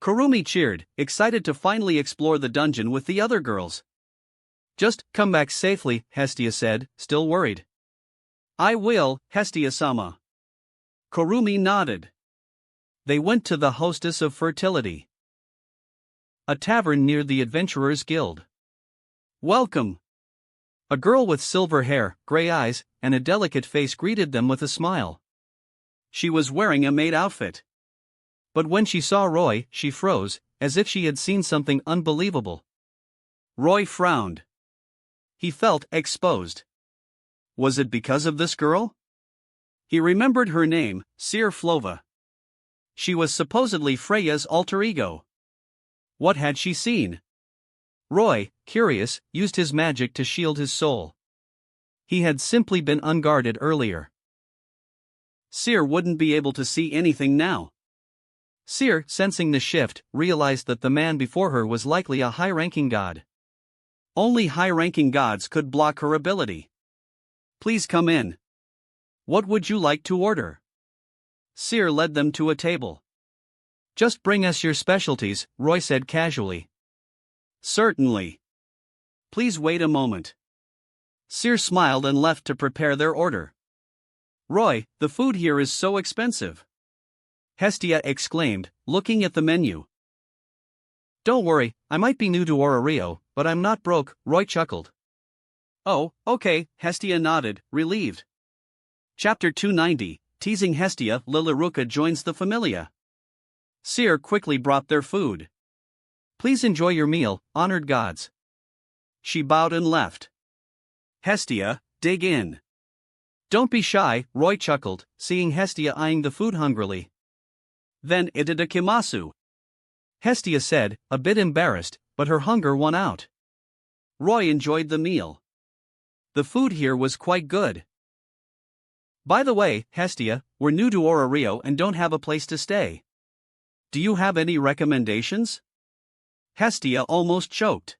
Kurumi cheered, excited to finally explore the dungeon with the other girls. Just come back safely, Hestia said, still worried. I will, Hestia-sama. Kurumi nodded. They went to the Hostess of Fertility, a tavern near the Adventurers Guild. Welcome. A girl with silver hair, gray eyes, and a delicate face greeted them with a smile. She was wearing a maid outfit. But when she saw Roy, she froze, as if she had seen something unbelievable. Roy frowned. He felt exposed. Was it because of this girl? He remembered her name, Seer Flova. She was supposedly Freya's alter ego. What had she seen? Roy, curious, used his magic to shield his soul. He had simply been unguarded earlier. Seer wouldn't be able to see anything now. Seer, sensing the shift, realized that the man before her was likely a high-ranking god. Only high-ranking gods could block her ability. Please come in. What would you like to order? Seer led them to a table. Just bring us your specialties, Roy said casually. Certainly. Please wait a moment. Seer smiled and left to prepare their order. Roy, the food here is so expensive. Hestia exclaimed, looking at the menu. Don't worry, I might be new to Orario, but I'm not broke, Roy chuckled. Oh, okay, Hestia nodded, relieved. Chapter 290, Teasing Hestia, Lilaruka joins the Familia. Seer quickly brought their food. Please enjoy your meal, honored gods. She bowed and left. Hestia, dig in. Don't be shy, Roy chuckled, seeing Hestia eyeing the food hungrily. Then itadakimasu. Hestia said, a bit embarrassed, but her hunger won out. Roy enjoyed the meal. The food here was quite good. By the way, Hestia, we're new to Orario and don't have a place to stay. Do you have any recommendations? Hestia almost choked.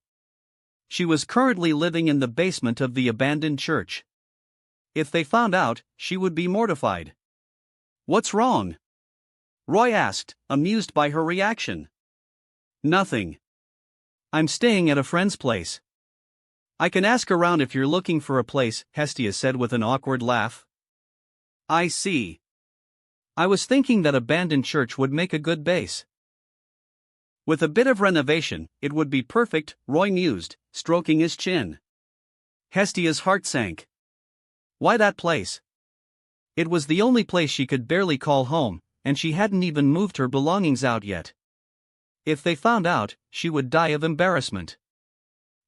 She was currently living in the basement of the abandoned church. If they found out, she would be mortified. What's wrong? Roy asked, amused by her reaction. Nothing. I'm staying at a friend's place. I can ask around if you're looking for a place, Hestia said with an awkward laugh. I see. I was thinking that abandoned church would make a good base. With a bit of renovation, it would be perfect, Roy mused, stroking his chin. Hestia's heart sank. Why that place? It was the only place she could barely call home, and she hadn't even moved her belongings out yet. If they found out, she would die of embarrassment.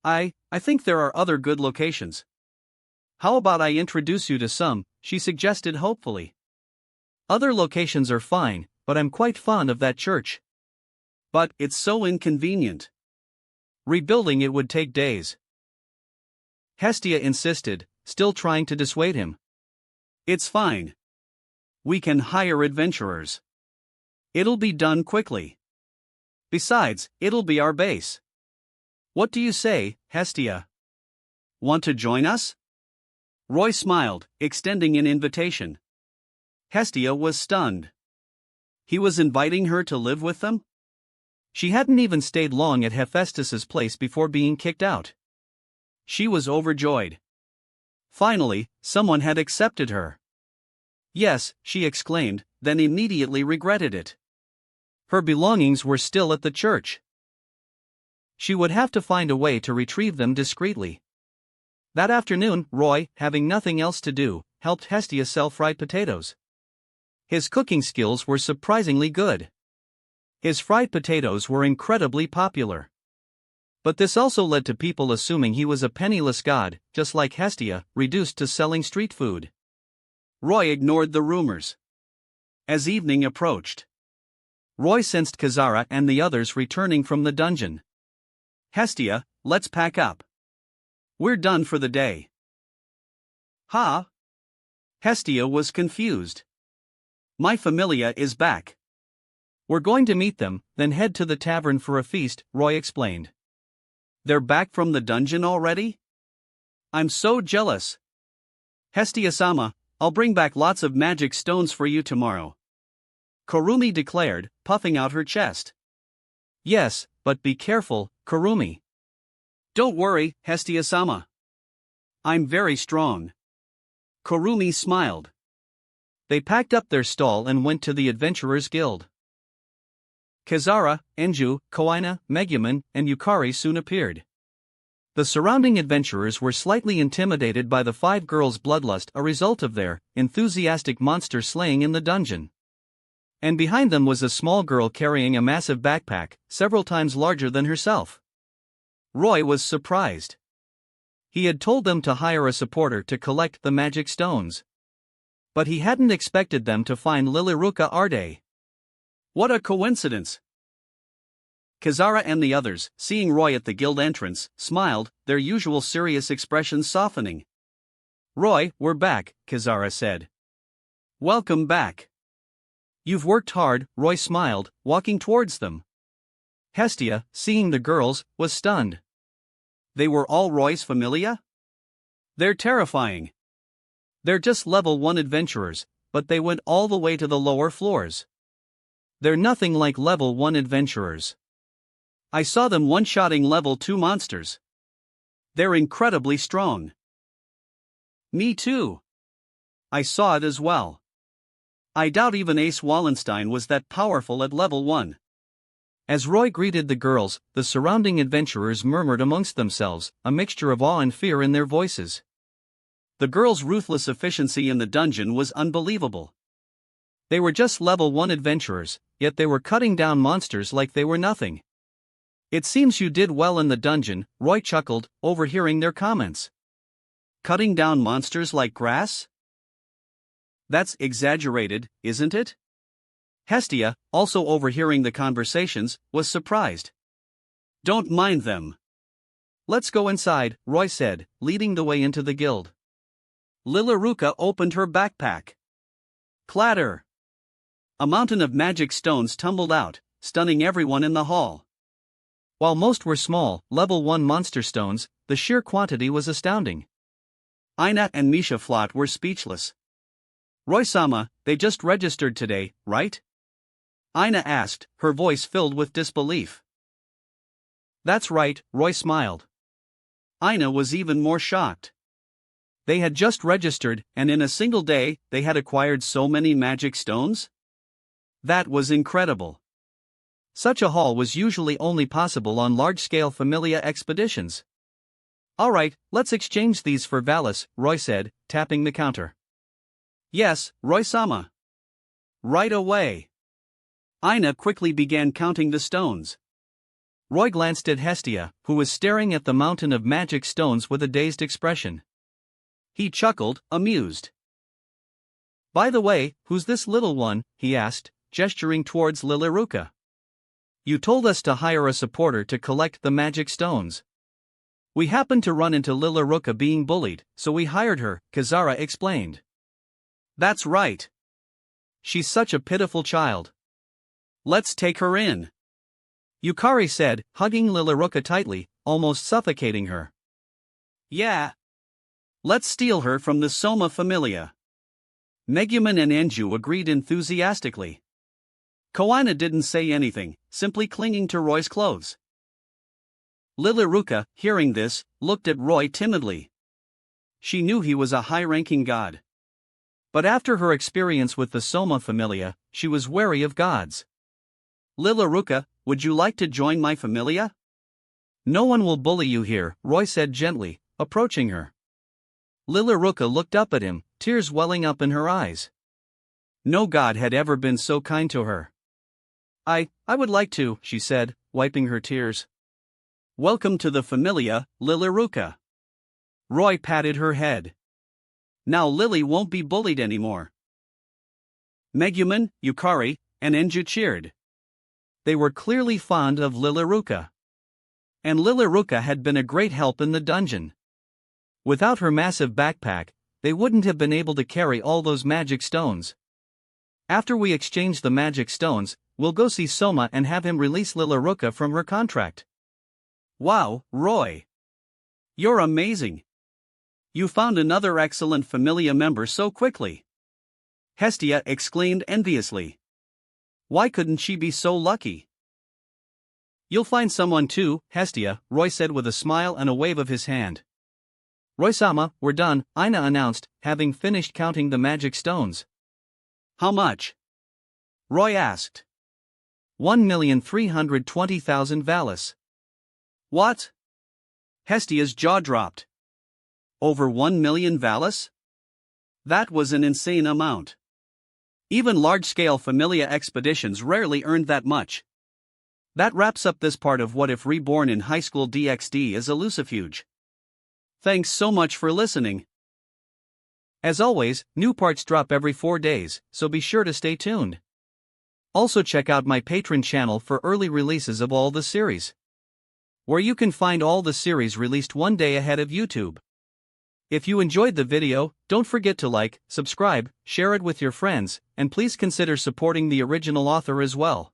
I think there are other good locations. How about I introduce you to some, she suggested hopefully. Other locations are fine, but I'm quite fond of that church. But it's so inconvenient. Rebuilding it would take days. Hestia insisted, still trying to dissuade him. It's fine. We can hire adventurers. It'll be done quickly. Besides, it'll be our base. What do you say, Hestia? Want to join us? Roy smiled, extending an invitation. Hestia was stunned. He was inviting her to live with them? She hadn't even stayed long at Hephaestus's place before being kicked out. She was overjoyed. Finally, someone had accepted her. Yes, she exclaimed, then immediately regretted it. Her belongings were still at the church. She would have to find a way to retrieve them discreetly. That afternoon, Roy, having nothing else to do, helped Hestia sell fried potatoes. His cooking skills were surprisingly good. His fried potatoes were incredibly popular. But this also led to people assuming he was a penniless god, just like Hestia, reduced to selling street food. Roy ignored the rumors. As evening approached, Roy sensed Kazara and the others returning from the dungeon. Hestia, let's pack up. We're done for the day. Huh? Hestia was confused. My familia is back. We're going to meet them, then head to the tavern for a feast, Roy explained. They're back from the dungeon already? I'm so jealous. Hestia-sama, I'll bring back lots of magic stones for you tomorrow. Kurumi declared, puffing out her chest. Yes, but be careful, Kurumi. Don't worry, Hestia-sama. I'm very strong. Kurumi smiled. They packed up their stall and went to the Adventurers Guild. Kazara, Enju, Koina, Megumin, and Yukari soon appeared. The surrounding adventurers were slightly intimidated by the 5 girls' bloodlust, a result of their enthusiastic monster slaying in the dungeon. And behind them was a small girl carrying a massive backpack, several times larger than herself. Roy was surprised. He had told them to hire a supporter to collect the magic stones. But he hadn't expected them to find Liliruka Arde. What a coincidence! Kazara and the others, seeing Roy at the guild entrance, smiled, their usual serious expressions softening. Roy, we're back, Kazara said. Welcome back. You've worked hard, Roy smiled, walking towards them. Hestia, seeing the girls, was stunned. They were all Roy's familia? They're terrifying. They're just level 1 adventurers, but they went all the way to the lower floors. They're nothing like level 1 adventurers. I saw them one-shotting level 2 monsters. They're incredibly strong. Me too. I saw it as well. I doubt even Ace Wallenstein was that powerful at level 1. As Roy greeted the girls, the surrounding adventurers murmured amongst themselves, a mixture of awe and fear in their voices. The girls' ruthless efficiency in the dungeon was unbelievable. They were just level 1 adventurers, yet they were cutting down monsters like they were nothing. It seems you did well in the dungeon, Roy chuckled, overhearing their comments. Cutting down monsters like grass? That's exaggerated, isn't it? Hestia, also overhearing the conversations, was surprised. Don't mind them. Let's go inside, Roy said, leading the way into the guild. Liliruka opened her backpack. Clatter! A mountain of magic stones tumbled out, stunning everyone in the hall. While most were small, level 1 monster stones, the sheer quantity was astounding. Aina and Misha Flott were speechless. Roy-sama, they just registered today, right? Aina asked, her voice filled with disbelief. That's right, Roy smiled. Aina was even more shocked. They had just registered, and in a single day, they had acquired so many magic stones? That was incredible. Such a haul was usually only possible on large-scale Familia expeditions. Alright, let's exchange these for Valis, Roy said, tapping the counter. Yes, Roy-sama. Right away. Aina quickly began counting the stones. Roy glanced at Hestia, who was staring at the mountain of magic stones with a dazed expression. He chuckled, amused. By the way, who's this little one? He asked, gesturing towards Liliruka. You told us to hire a supporter to collect the magic stones. We happened to run into Liliruka being bullied, so we hired her, Kazara explained. That's right. She's such a pitiful child. Let's take her in. Yukari said, hugging Liliruka tightly, almost suffocating her. Yeah. Let's steal her from the Soma Familia. Megumin and Enju agreed enthusiastically. Koina didn't say anything, simply clinging to Roy's clothes. Lilaruka, hearing this, looked at Roy timidly. She knew he was a high-ranking god. But after her experience with the Soma Familia, she was wary of gods. Lilaruka, would you like to join my familia? No one will bully you here, Roy said gently, approaching her. Lilaruka looked up at him, tears welling up in her eyes. No god had ever been so kind to her. I would like to, she said, wiping her tears. Welcome to the familia, Lilaruka. Roy patted her head. Now Lily won't be bullied anymore. Megumin, Yukari, and Enju cheered. They were clearly fond of Lilaruka. And Lilaruka had been a great help in the dungeon. Without her massive backpack, they wouldn't have been able to carry all those magic stones. After we exchange the magic stones, we'll go see Soma and have him release Lilaruka from her contract. Wow, Roy! You're amazing! You found another excellent familia member so quickly. Hestia exclaimed enviously. Why couldn't she be so lucky? You'll find someone too, Hestia, Roy said with a smile and a wave of his hand. Roy-sama, we're done, Aina announced, having finished counting the magic stones. How much? Roy asked. 1,320,000 Valis. What? Hestia's jaw dropped. Over 1 million Valis? That was an insane amount. Even large-scale familia expeditions rarely earned that much. That wraps up this part of What If Reborn in Highschool DxD is a Lucifuge. Thanks so much for listening. As always, new parts drop every 4 days, so be sure to stay tuned. Also check out my Patreon channel for early releases of all the series, where you can find all the series released one day ahead of YouTube. If you enjoyed the video, don't forget to like, subscribe, share it with your friends, and please consider supporting the original author as well.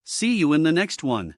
See you in the next one.